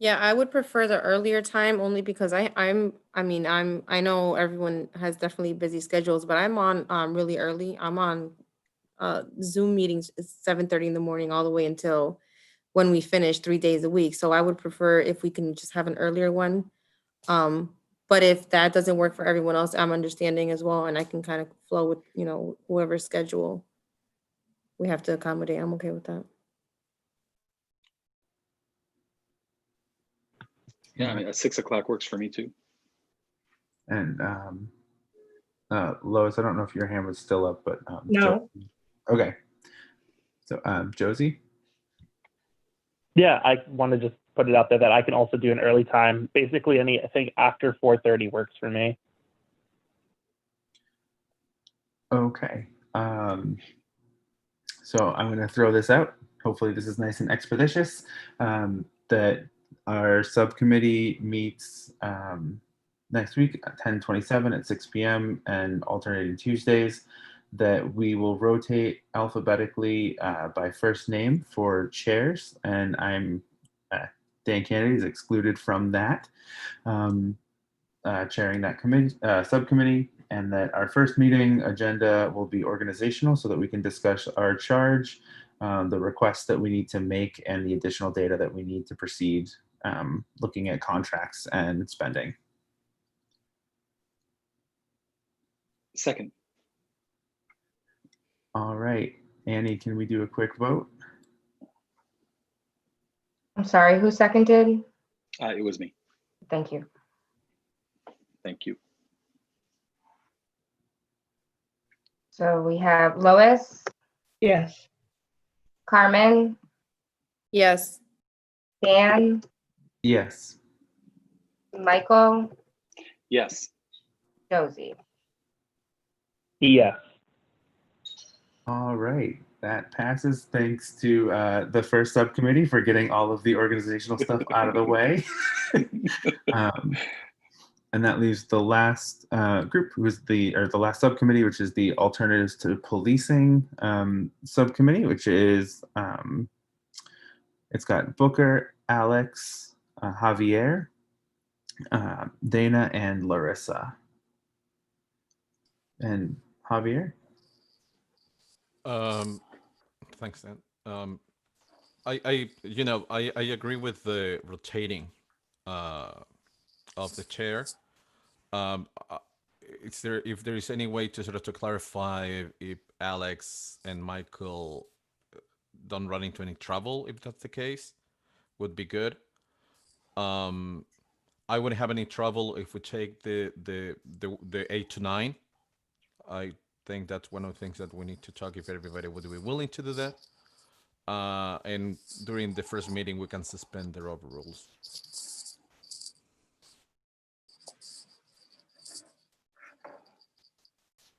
Yeah, I would prefer the earlier time only because I know everyone has definitely busy schedules, but I'm on really early. I'm on Zoom meetings at 7:30 in the morning all the way until when we finish 3 days a week. So I would prefer if we can just have an earlier one. But if that doesn't work for everyone else, I'm understanding as well, and I can kind of flow with, whoever's schedule we have to accommodate. I'm okay with that. Yeah, I mean, at 6 o'clock works for me too. And Lois, I don't know if your hand was still up, but No. Okay. So Josie? Yeah, I want to just put it out there that I can also do an early time. Basically, I think after 4:30 works for me. Okay. So I'm going to throw this out. Hopefully this is nice and expeditious. That our subcommittee meets next week at 10:27 at 6 p.m. and alternating Tuesdays. That we will rotate alphabetically by first name for chairs, and Dan Kennedy is excluded from that, chairing that committee, subcommittee, and that our first meeting agenda will be organizational so that we can discuss our charge, the requests that we need to make, and the additional data that we need to proceed looking at contracts and spending. Second. All right, Annie, can we do a quick vote? I'm sorry, who seconded? It was me. Thank you. Thank you. So we have Lois, Yes. Carmen, Yes. Dan, Yes. Michael, Yes. Josie. Yes. All right, that passes thanks to the first subcommittee for getting all of the organizational stuff out of the way. And that leaves the last group, who's the last subcommittee, which is the Alternatives to Policing subcommittee, which is it's got Booker, Alex, Javier, Dana, and Larissa. And Javier? Thanks, Dan. I agree with the rotating of the chair. If there is any way to sort of to clarify if Alex and Michael don't run into any trouble, if that's the case, would be good. I wouldn't have any trouble if we take the 8 to 9. I think that's one of the things that we need to talk if everybody would be willing to do that. And during the first meeting, we can suspend the overrules.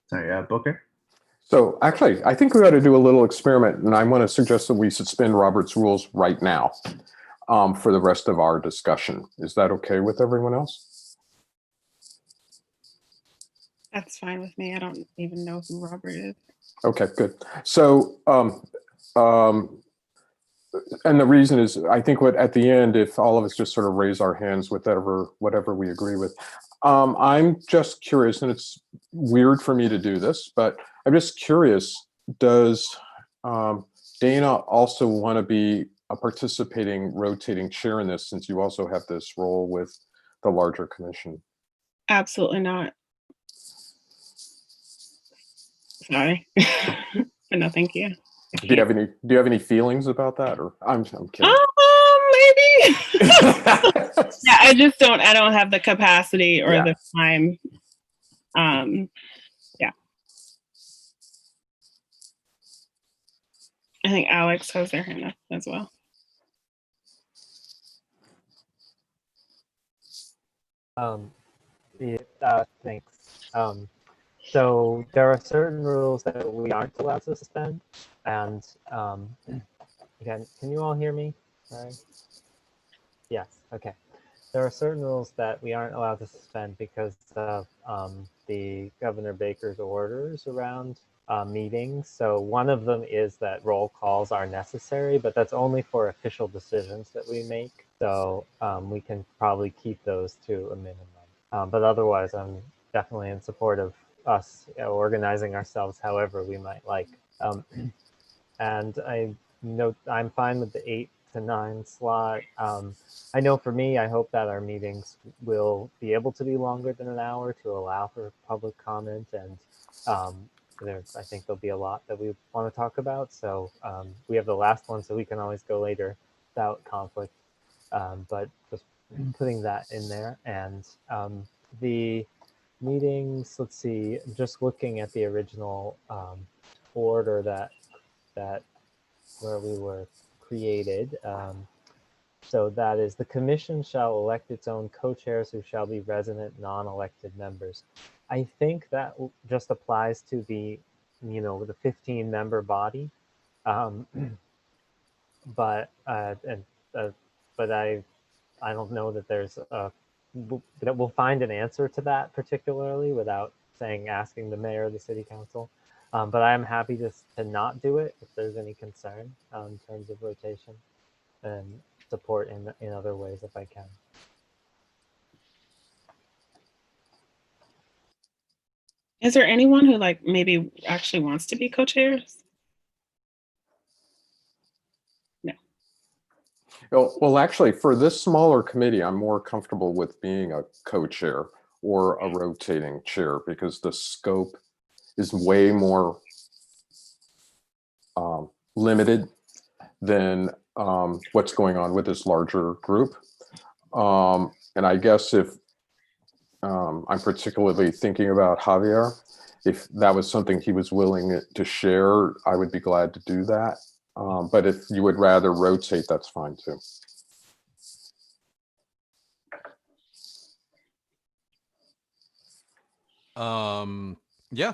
Sorry, Booker? So actually, I think we ought to do a little experiment, and I want to suggest that we suspend Robert's rules right now for the rest of our discussion. Is that okay with everyone else? That's fine with me. I don't even know who Robert is. Okay, good. So, and the reason is, I think at the end, if all of us just sort of raise our hands with whatever we agree with. I'm just curious, and it's weird for me to do this, but I'm just curious, does Dana also want to be a participating, rotating chair in this, since you also have this role with the larger commission? Absolutely not. Sorry. But no, thank you. Do you have any feelings about that, or I'm kidding? Maybe. Yeah, I don't have the capacity or the time. Yeah. I think Alex has their hand up as well. Yeah, thanks. So there are certain rules that we aren't allowed to suspend, and again, can you all hear me? Sorry. Yes. Okay. There are certain rules that we aren't allowed to suspend because of the Governor Baker's orders around meetings. So one of them is that roll calls are necessary, but that's only for official decisions that we make. So we can probably keep those to a minimum. But otherwise, I'm definitely in support of us organizing ourselves however we might like. And I note I'm fine with the 8 to 9 slot. I know for me, I hope that our meetings will be able to be longer than an hour to allow for public comment. And I think there'll be a lot that we want to talk about. So we have the last one, so we can always go later without conflict. But just putting that in there. And the meetings, let's see, just looking at the original order that where we were created. So that is, the commission shall elect its own co-chairs who shall be resident non-elected members. I think that just applies to the, the 15-member body. But I don't know that there's that we'll find an answer to that particularly without asking the mayor or the city council. But I'm happy to not do it if there's any concern in terms of rotation, and support in other ways if I can. Is there anyone who maybe actually wants to be co-chairs? No. Well, actually, for this smaller committee, I'm more comfortable with being a co-chair or a rotating chair because the scope is way more limited than what's going on with this larger group. And I guess if I'm particularly thinking about Javier, if that was something he was willing to share, I would be glad to do that. But if you would rather rotate, that's fine too. Yeah,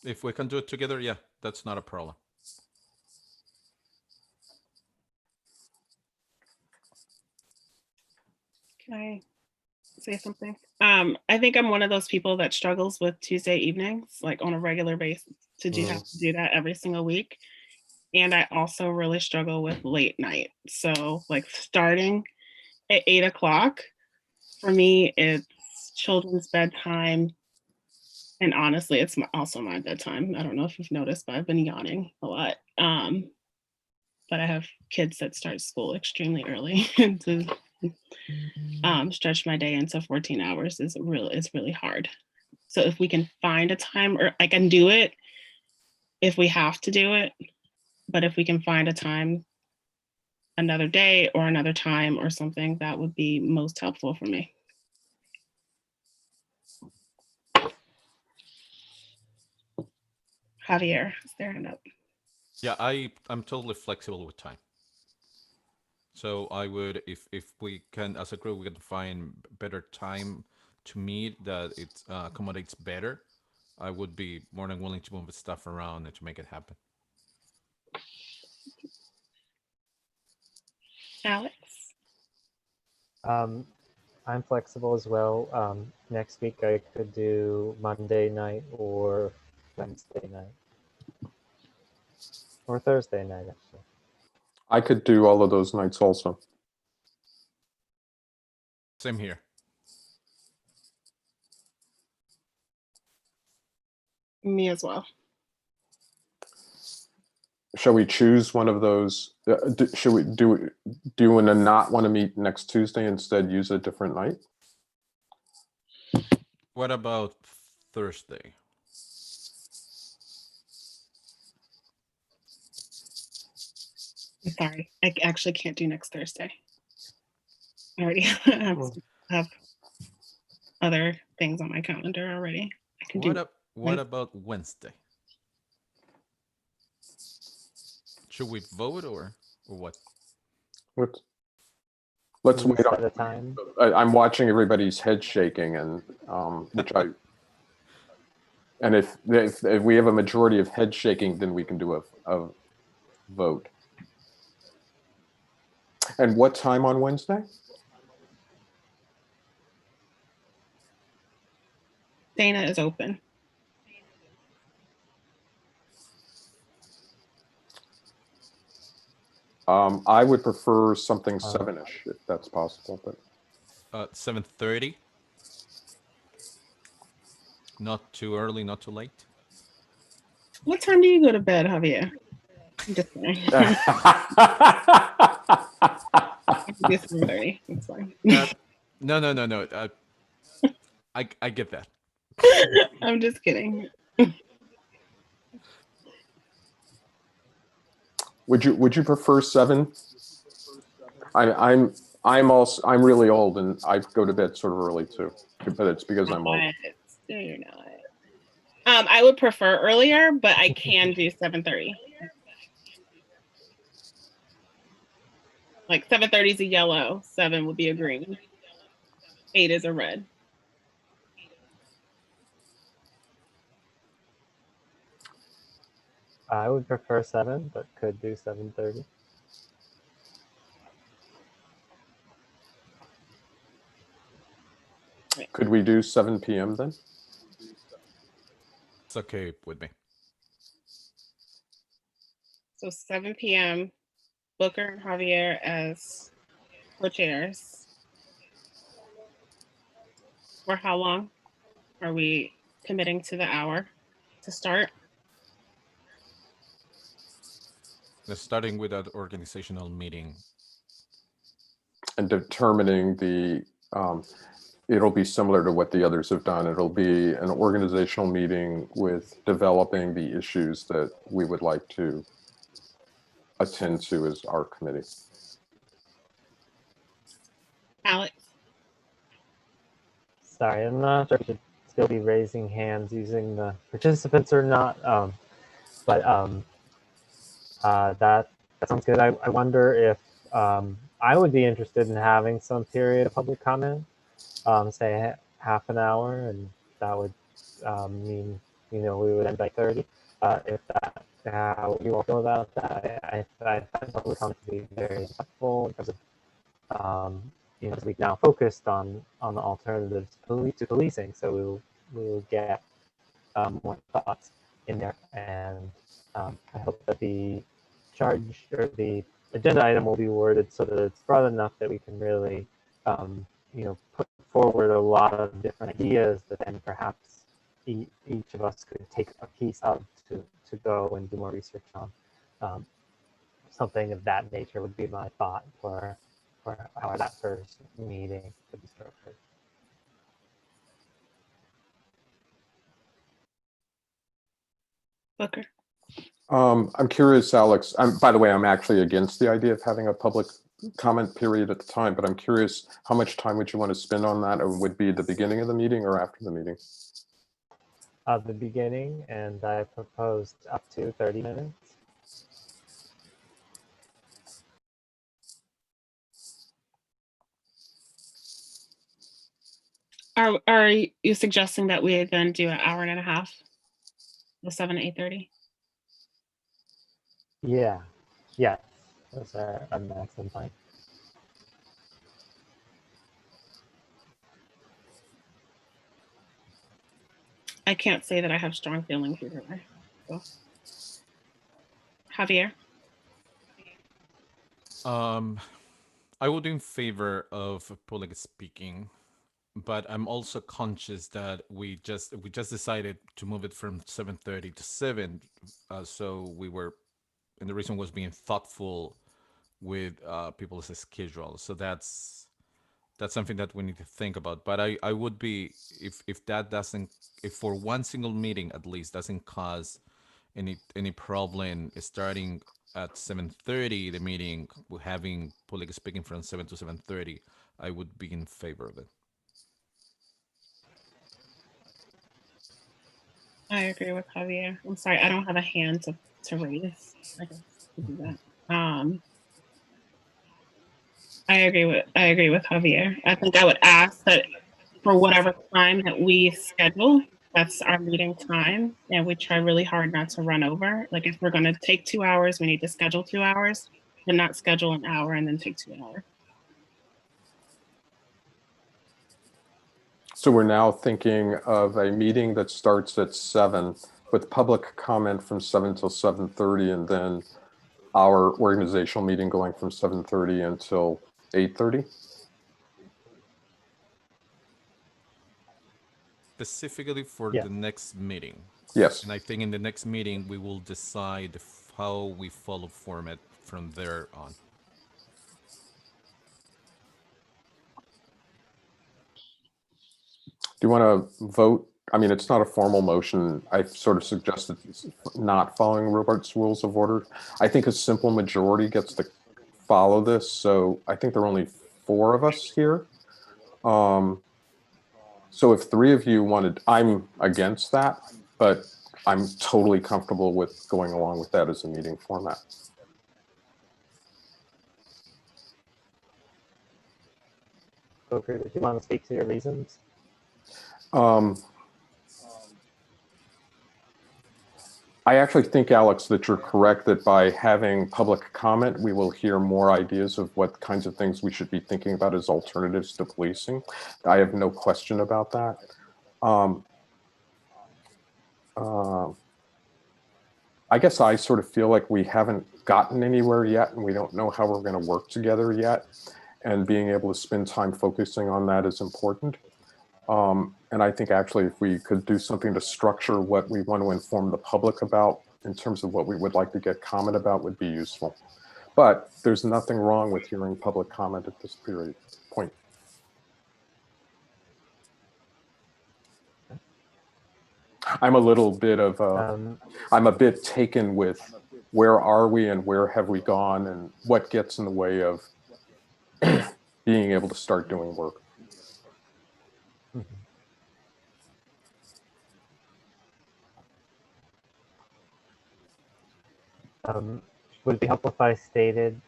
if we can do it together, yeah, that's not a problem. Can I say something? I think I'm one of those people that struggles with Tuesday evenings, on a regular basis, have to do that every single week. And I also really struggle with late night. So starting at 8 o'clock, for me, it's children's bedtime. And honestly, it's also my bedtime. I don't know if you've noticed, but I've been yawning a lot. But I have kids that start school extremely early. And to stretch my day into 14 hours is really hard. So if we can find a time, or I can do it if we have to do it, but if we can find a time another day or another time or something, that would be most helpful for me. Javier is there hand up. Yeah, I'm totally flexible with time. So I would, if we can, as a group, we can find better time to meet that it accommodates better I would be more than willing to move stuff around and to make it happen. Alex? I'm flexible as well. Next week I could do Monday night or Wednesday night. Or Thursday night, actually. I could do all of those nights also. Same here. Me as well. Shall we choose one of those? Should we do you want to not want to meet next Tuesday, instead use a different night? What about Thursday? I'm sorry, I actually can't do next Thursday. I already have other things on my calendar already. I can do. What about Wednesday? Should we vote or what? Let's Can we wait set on a time. I'm watching everybody's head shaking, and and if we have a majority of head shaking, then we can do a vote. And what time on Wednesday? Dana is open. I would prefer something 7-ish, if that's possible. But 7:30. Not too early, not too late. What time do you go to bed, Javier? I'm just kidding. It's 7:30. It's fine. No. I get that. I'm just kidding. Would you prefer 7? I'm really old, and I go to bed sort of early too, but it's because I'm old. No, you're not. I would prefer earlier, but I can do 7:30. Like 7:30 is a yellow, 7 would be a green, 8 is a red. I would prefer 7, but could do 7:30. Could we do 7 p.m. then? It's okay with me. So 7 p.m. Booker and Javier as co-chairs. For how long are we committing to the hour to start? Starting with that organizational meeting. And determining the, it'll be similar to what the others have done. It'll be an organizational meeting with developing the issues that we would like to attend to as our committee. Alex? Sorry, I'm not sure if you should still be raising hands using the participants or not, that sounds good. I wonder if I would be interested in having some period of public comment, say half an hour, and that would mean, we would end by 30. If that, how you all feel about that, I find public comment to be very helpful because of, we've now focused on the alternatives to policing, so we will get more thoughts in there, and I hope that the charge or the agenda item will be worded so that it's broad enough that we can really, put forward a lot of different ideas that then perhaps each of us could take a piece of to go and do more research on. Something of that nature would be my thought for how that first meeting could be structured. Booker? I'm curious, Alex. By the way, I'm actually against the idea of having a public comment period at the time, but I'm curious, how much time would you want to spend on that? Or would be the beginning of the meeting or after the meeting? The beginning, and I proposed up to 30 minutes. Are you suggesting that we then do an hour and a half The 7 to 8:30. Yeah, yeah, that's a maximum time. I can't say that I have strong feelings either way. So. Javier? I would be in favor of public speaking, but I'm also conscious that we just decided to move it from 7:30 to 7, so we were, and the reason was being thoughtful with people's schedule. So that's something that we need to think about. But I would be, if that doesn't, if for one single meeting at least doesn't cause any problem starting at 7:30 the meeting, having public speaking from 7 to 7:30, I would be in favor of it. I agree with Javier. I'm sorry, I don't have a hand to raise. I guess to do that. I agree with Javier. I think I would ask that for whatever time that we schedule, that's our meeting time, and we try really hard not to run over. Like if we're going to take 2 hours, we need to schedule 2 hours, and not schedule an hour and then take 2 hours. So we're now thinking of a meeting that starts at 7 with public comment from 7 till 7:30, and then our organizational meeting going from 7:30 until 8:30. Specifically for Yeah. the next meeting. Yes. And I think in the next meeting we will decide how we follow format from there on. Do you want to vote? I mean, it's not a formal motion. I sort of suggested not following Robert's Rules of Order. I think a simple majority gets to follow this. So I think there are only 4 of us here. So if 3 of you wanted, I'm against that, but I'm totally comfortable with going along with that as a meeting format. Booker, did you want to speak to your reasons? I actually think, Alex, that you're correct that by having public comment, we will hear more ideas of what kinds of things we should be thinking about as alternatives to policing. I have no question about that. I guess I sort of feel like we haven't gotten anywhere yet, and we don't know how we're going to work together yet. And being able to spend time focusing on that is important. And I think actually if we could do something to structure what we want to inform the public about in terms of what we would like to get comment about would be useful. But there's nothing wrong with hearing public comment at this point. I'm a little bit of I'm a bit taken with where are we and where have we gone and what gets in the way of being able to start doing work. Would it be helpful if I stated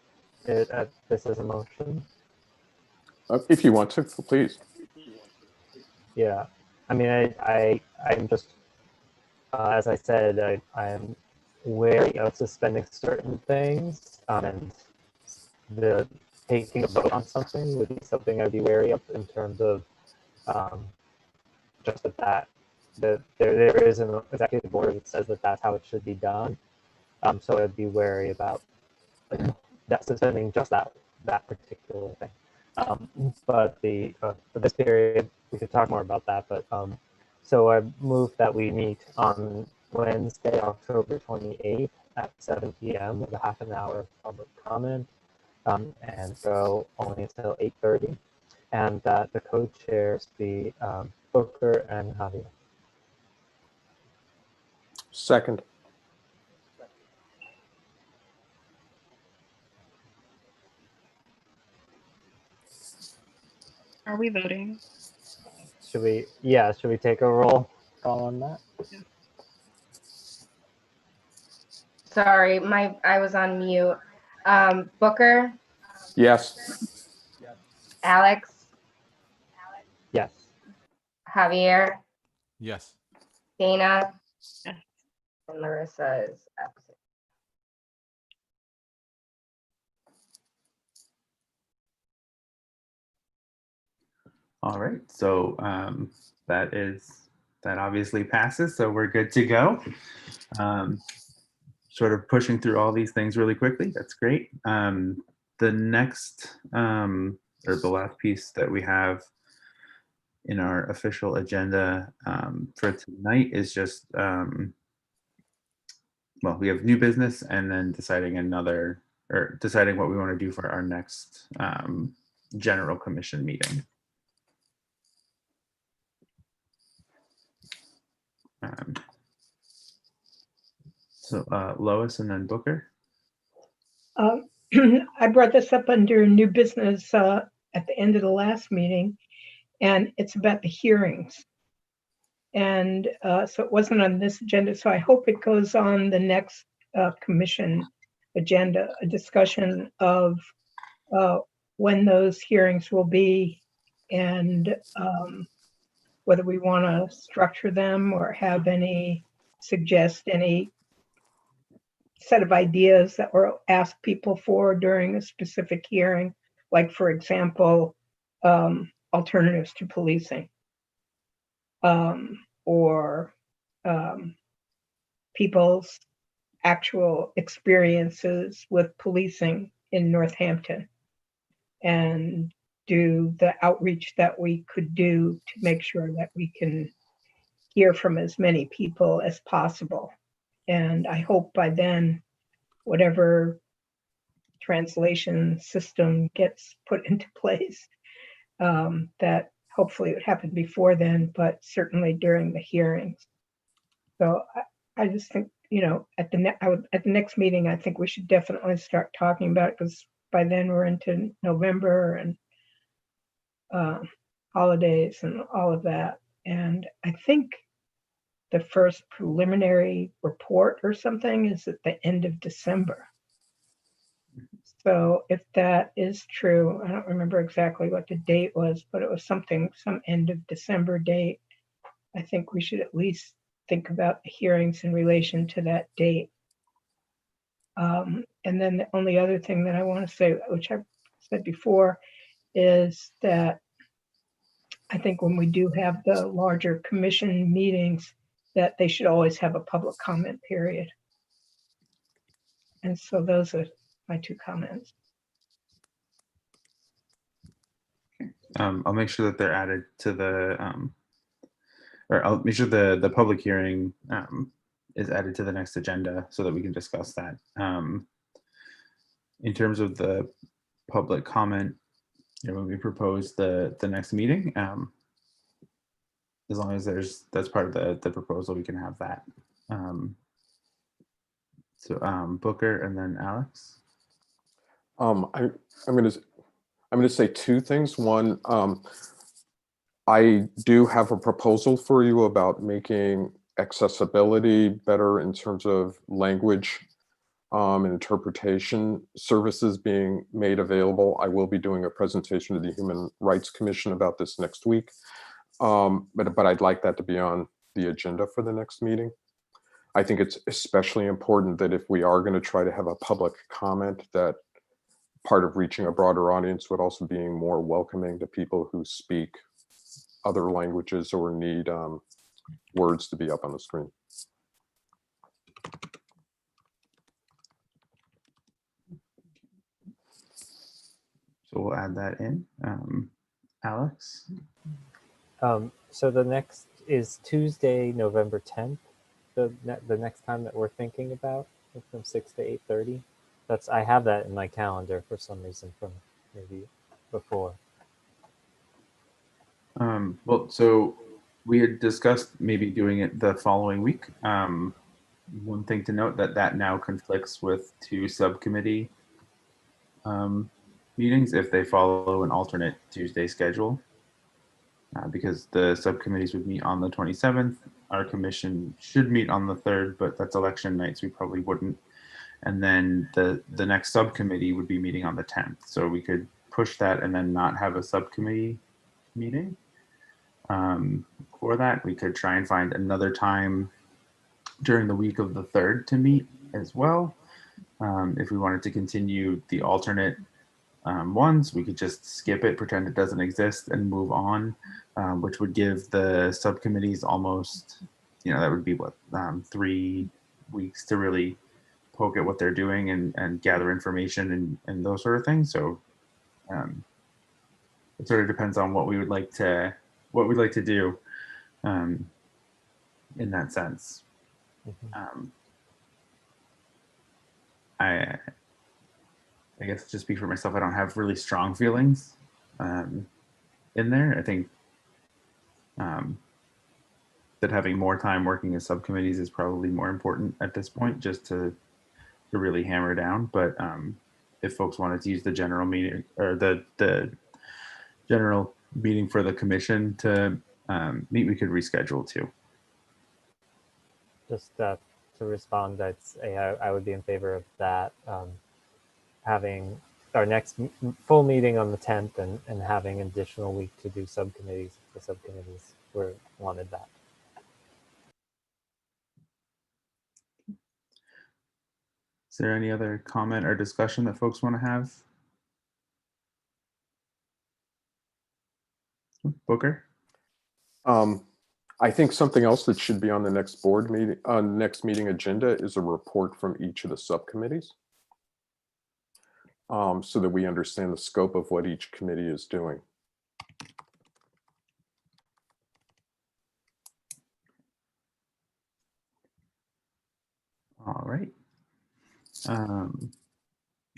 it this as a motion? If you want to, please. Yeah, I mean, I'm just, as I said, I'm wary of suspending certain things, and the taking a vote on something would be something I'd be wary of in terms of just that there is an executive order that says that that's how it should be done. So I'd be wary about that suspending just that particular thing. But for this period, we could talk more about that. But so I move that we meet on Wednesday, October 28th at 7 p.m. with a half an hour of public comment, and go only until 8:30, and that the co-chairs be Booker and Javier. Second. Are we voting? Should we take a roll call on that? Yeah. Sorry, I was on mute. Booker, Yes. Alex, Yes. Javier, Yes. Dana, Yes. And Larissa is absent. All right, so that obviously passes, so we're good to go. Sort of pushing through all these things really quickly. That's great. The next or the last piece that we have in our official agenda for tonight is just well, we have new business and then deciding what we want to do for our next general commission meeting. So Lois and then Booker. I brought this up under new business at the end of the last meeting, and it's about the hearings. And so it wasn't on this agenda, so I hope it goes on the next commission agenda, a discussion of when those hearings will be and whether we want to structure them or have suggest any set of ideas that were asked people for during a specific hearing, like, for example, alternatives to policing, or people's actual experiences with policing in Northampton, and do the outreach that we could do to make sure that we can hear from as many people as possible. And I hope by then, whatever translation system gets put into place, that hopefully it would happen before then, but certainly during the hearings. So I just think, at the next meeting, I think we should definitely start talking about it, because by then we're into November and holidays and all of that. And I think the first preliminary report or something is at the end of December. So if that is true, I don't remember exactly what the date was, but it was some end of December date. I think we should at least think about the hearings in relation to that date. And then the only other thing that I want to say, which I've said before, is that I think when we do have the larger commission meetings, that they should always have a public comment period. And so those are my two comments. I'll make sure that they're added to the, or I'll make sure the public hearing is added to the next agenda so that we can discuss that. In terms of the public comment, when we propose the next meeting, as long as that's part of the proposal, we can have that. So Booker and then Alex. I'm going to say two things. One, I do have a proposal for you about making accessibility better in terms of language and interpretation services being made available. I will be doing a presentation to the Human Rights Commission about this next week, but I'd like that to be on the agenda for the next meeting. I think it's especially important that if we are going to try to have a public comment, that part of reaching a broader audience would also being more welcoming to people who speak other languages or need words to be up on the screen. So we'll add that in. Alex? So the next is Tuesday, November 10th, the next time that we're thinking about, from 6 to 8:30. I have that in my calendar for some reason from maybe before. Well, so we had discussed maybe doing it the following week. One thing to note that now conflicts with two subcommittee meetings if they follow an alternate Tuesday schedule, because the subcommittees would meet on the 27th. Our commission should meet on the 3rd, but that's election night, so we probably wouldn't. And then the next subcommittee would be meeting on the 10th. So we could push that and then not have a subcommittee meeting. For that, we could try and find another time during the week of the 3rd to meet as well. If we wanted to continue the alternate ones, we could just skip it, pretend it doesn't exist, and move on, which would give the subcommittees almost, that would be what, 3 weeks to really poke at what they're doing and gather information and those sort of things. So it sort of depends on what we'd like to do in that sense. I guess just speak for myself. I don't have really strong feelings in there. I think that having more time working as subcommittees is probably more important at this point, just to really hammer down. But if folks wanted to use the general meeting or the general meeting for the commission to meet, we could reschedule too. Just to respond, I would be in favor of that. Having our next full meeting on the 10th and having an additional week to do subcommittees. The subcommittees wanted that. Is there any other comment or discussion that folks want to have? Booker? I think something else that should be on the next board meeting, next meeting agenda is a report from each of the subcommittees, so that we understand the scope of what each committee is doing. All right.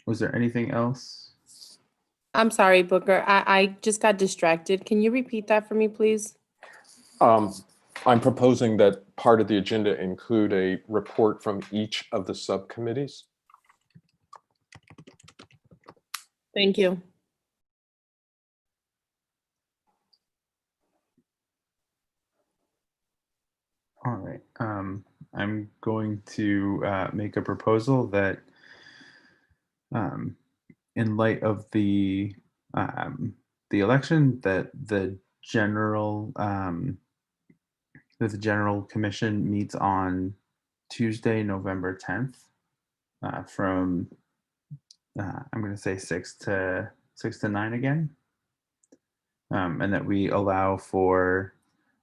Was there anything else? I'm sorry, Booker. I just got distracted. Can you repeat that for me, please? I'm proposing that part of the agenda include a report from each of the subcommittees. Thank you. All right. I'm going to make a proposal that in light of the election, that the general commission meets on Tuesday, November 10th, from I'm going to say 6 to 9 again, and that we allow for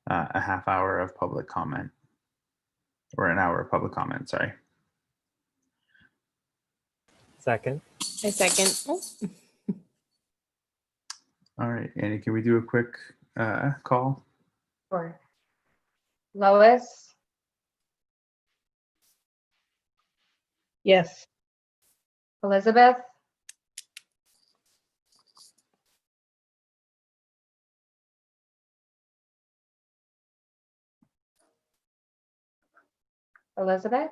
a half hour of public comment, or an hour of public comment. Sorry. Second. A second. Oh. All right, Annie, can we do a quick call? Sure. Lois, Yes. Elizabeth, Elizabeth,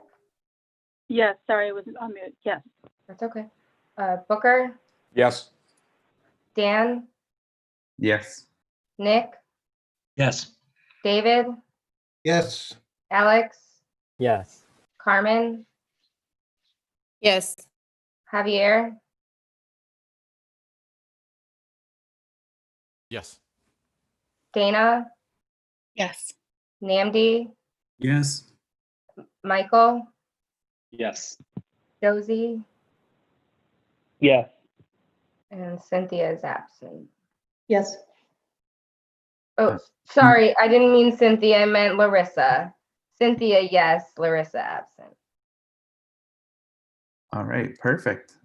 Yes, sorry, I was on mute. Yes. that's okay. Booker, Yes. Dan, Yes. Nick, Yes. David, Yes. Alex, Yes. Carmen, Yes. Javier, Yes. Dana, Yes. Namdi, Yes. Michael, Yes. Josie, Yes. and Cynthia is absent. Yes. Oh, sorry, I didn't mean Cynthia, I meant Larissa. Cynthia, yes, Larissa absent. All right, perfect.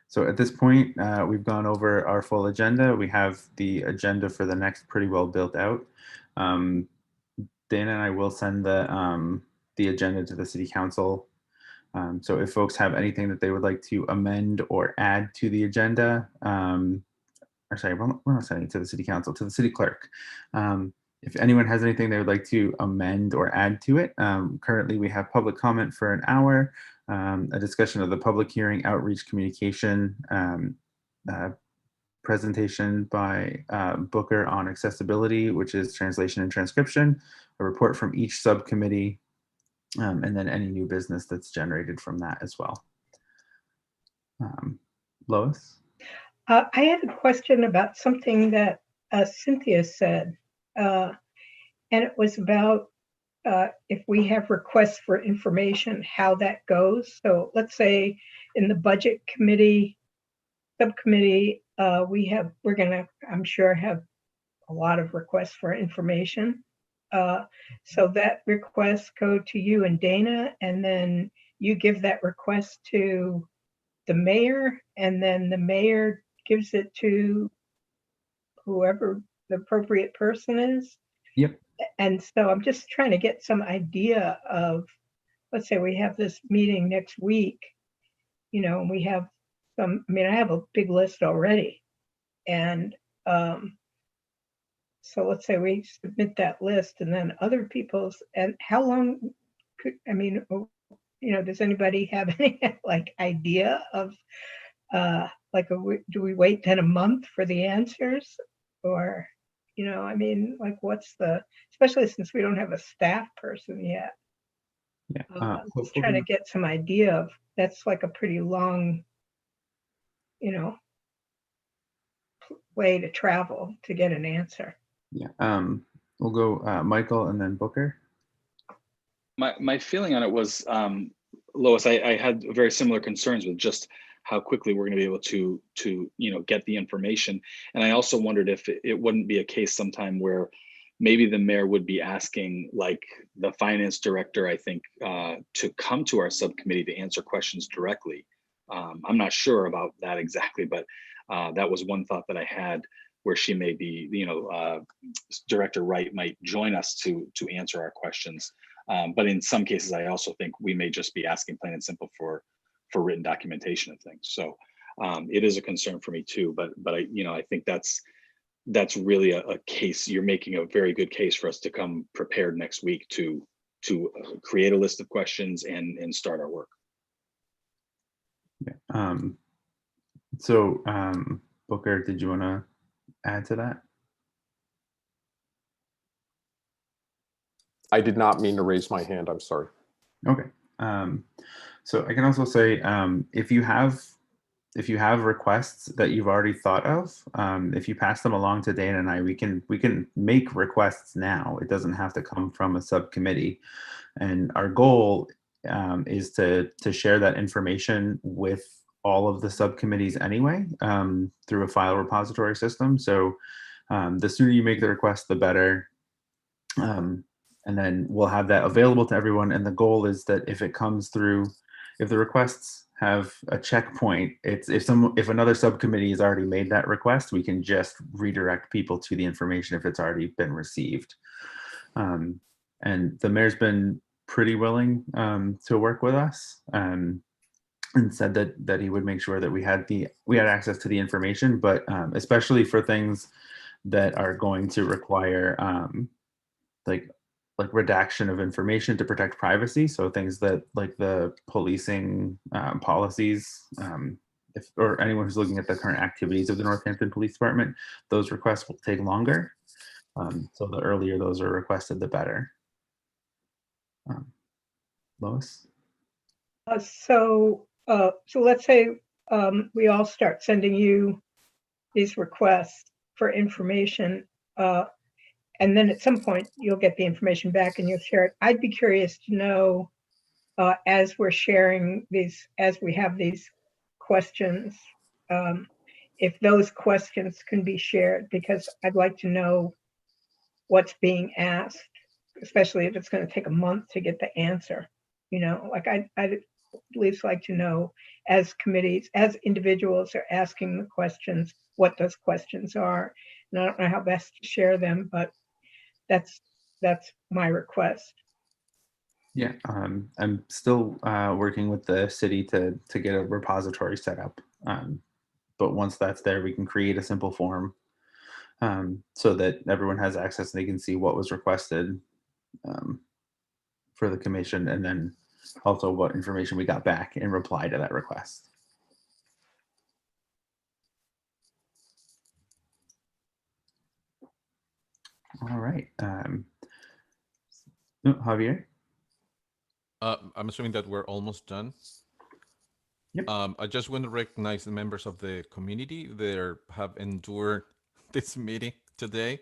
So at this point, we've gone over our full agenda. We have the agenda for the next pretty well built out. Dana and I will send the agenda to the city council. So if folks have anything that they would like to amend or add to the agenda, or sorry, we're not sending it to the city council, to the city clerk. If anyone has anything they would like to amend or add to it, currently we have public comment for an hour, a discussion of the public hearing, outreach, communication, presentation by Booker on accessibility, which is translation and transcription, a report from each subcommittee, and then any new business that's generated from that as well. Lois? I had a question about something that Cynthia said, and it was about if we have requests for information, how that goes. So let's say in the budget committee, subcommittee, we're gonna, I'm sure, have a lot of requests for information. So that request go to you and Dana, and then you give that request to the mayor, and then the mayor gives it to whoever the appropriate person is. Yep. And so I'm just trying to get some idea of, let's say we have this meeting next week, and we have some, I mean, I have a big list already. And so let's say we submit that list, and then other people's, and how long I mean, does anybody have any like idea of like, do we wait then a month for the answers? Or, I mean, like, especially since we don't have a staff person yet. Yeah. Just trying to get some idea of, that's like a pretty long, way to travel to get an answer. Yeah. We'll go Michael and then Booker. My feeling on it was, Lois, I had very similar concerns with just how quickly we're going to be able to get the information. And I also wondered if it wouldn't be a case sometime where maybe the mayor would be asking, like, the finance director, I think, to come to our subcommittee to answer questions directly. I'm not sure about that exactly, but that was one thought that I had, where she may be, Director Wright might join us to answer our questions. But in some cases, I also think we may just be asking plain and simple for written documentation of things. So it is a concern for me too. But I think that's really a case. You're making a very good case for us to come prepared next week to create a list of questions and start our work. Yeah. So Booker, did you want to add to that? I did not mean to raise my hand. I'm sorry. Okay. So I can also say, if you have requests that you've already thought of, if you pass them along to Dana and I, we can make requests now. It doesn't have to come from a subcommittee. And our goal is to share that information with all of the subcommittees anyway, through a file repository system. So the sooner you make the request, the better. And then we'll have that available to everyone. And the goal is that if it comes through, if the requests have a checkpoint, it's if another subcommittee has already made that request, we can just redirect people to the information if it's already been received. And the mayor's been pretty willing to work with us, and said that he would make sure that we had access to the information, but especially for things that are going to require like redaction of information to protect privacy. So things that like the policing policies, or anyone who's looking at the current activities of the Northampton Police Department, those requests will take longer. So the earlier those are requested, the better. Lois? So let's say we all start sending you these requests for information, and then at some point you'll get the information back and you'll share it. I'd be curious to know, as we're sharing these, as we have these questions, if those questions can be shared, because I'd like to know what's being asked, especially if it's going to take a month to get the answer. Like I'd at least like to know, as committees, as individuals are asking the questions, what those questions are. And I don't know how best to share them, but that's my request. Yeah, I'm still working with the city to get a repository set up. But once that's there, we can create a simple form so that everyone has access and they can see what was requested for the commission, and then also what information we got back in reply to that request. All right. Javier? I'm assuming that we're almost done. Yep. I just want to recognize the members of the community that have endured this meeting today.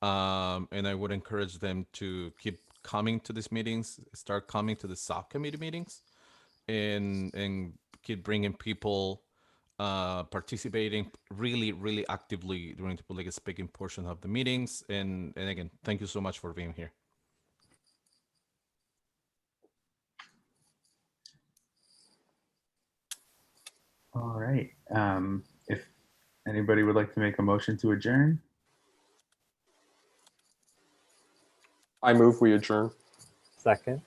And I would encourage them to keep coming to these meetings, start coming to the subcommittee meetings, and keep bringing people participating really actively during the public speaking portion of the meetings. And again, thank you so much for being here. All right. If anybody would like to make a motion to adjourn. I move we adjourn. Second.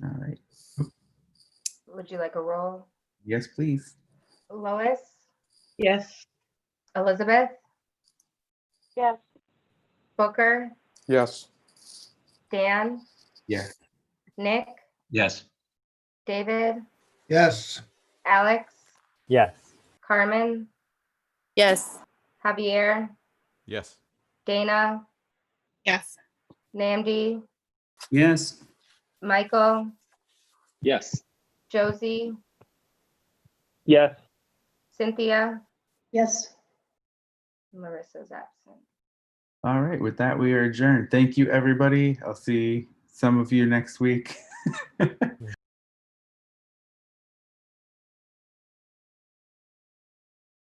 All right. Would you like a roll? Yes, please. Lois, Yes. Elizabeth, Yes. Booker, Yes. Dan, Yes. Nick, Yes. David, Yes. Alex, Yes. Carmen, Yes. Javier, Yes. Dana, Yes. Namdi, Yes. Michael, Yes. Josie, Yes. Cynthia, Yes. Marissa's absent. All right. With that, we are adjourned. Thank you, everybody. I'll see some of you next week.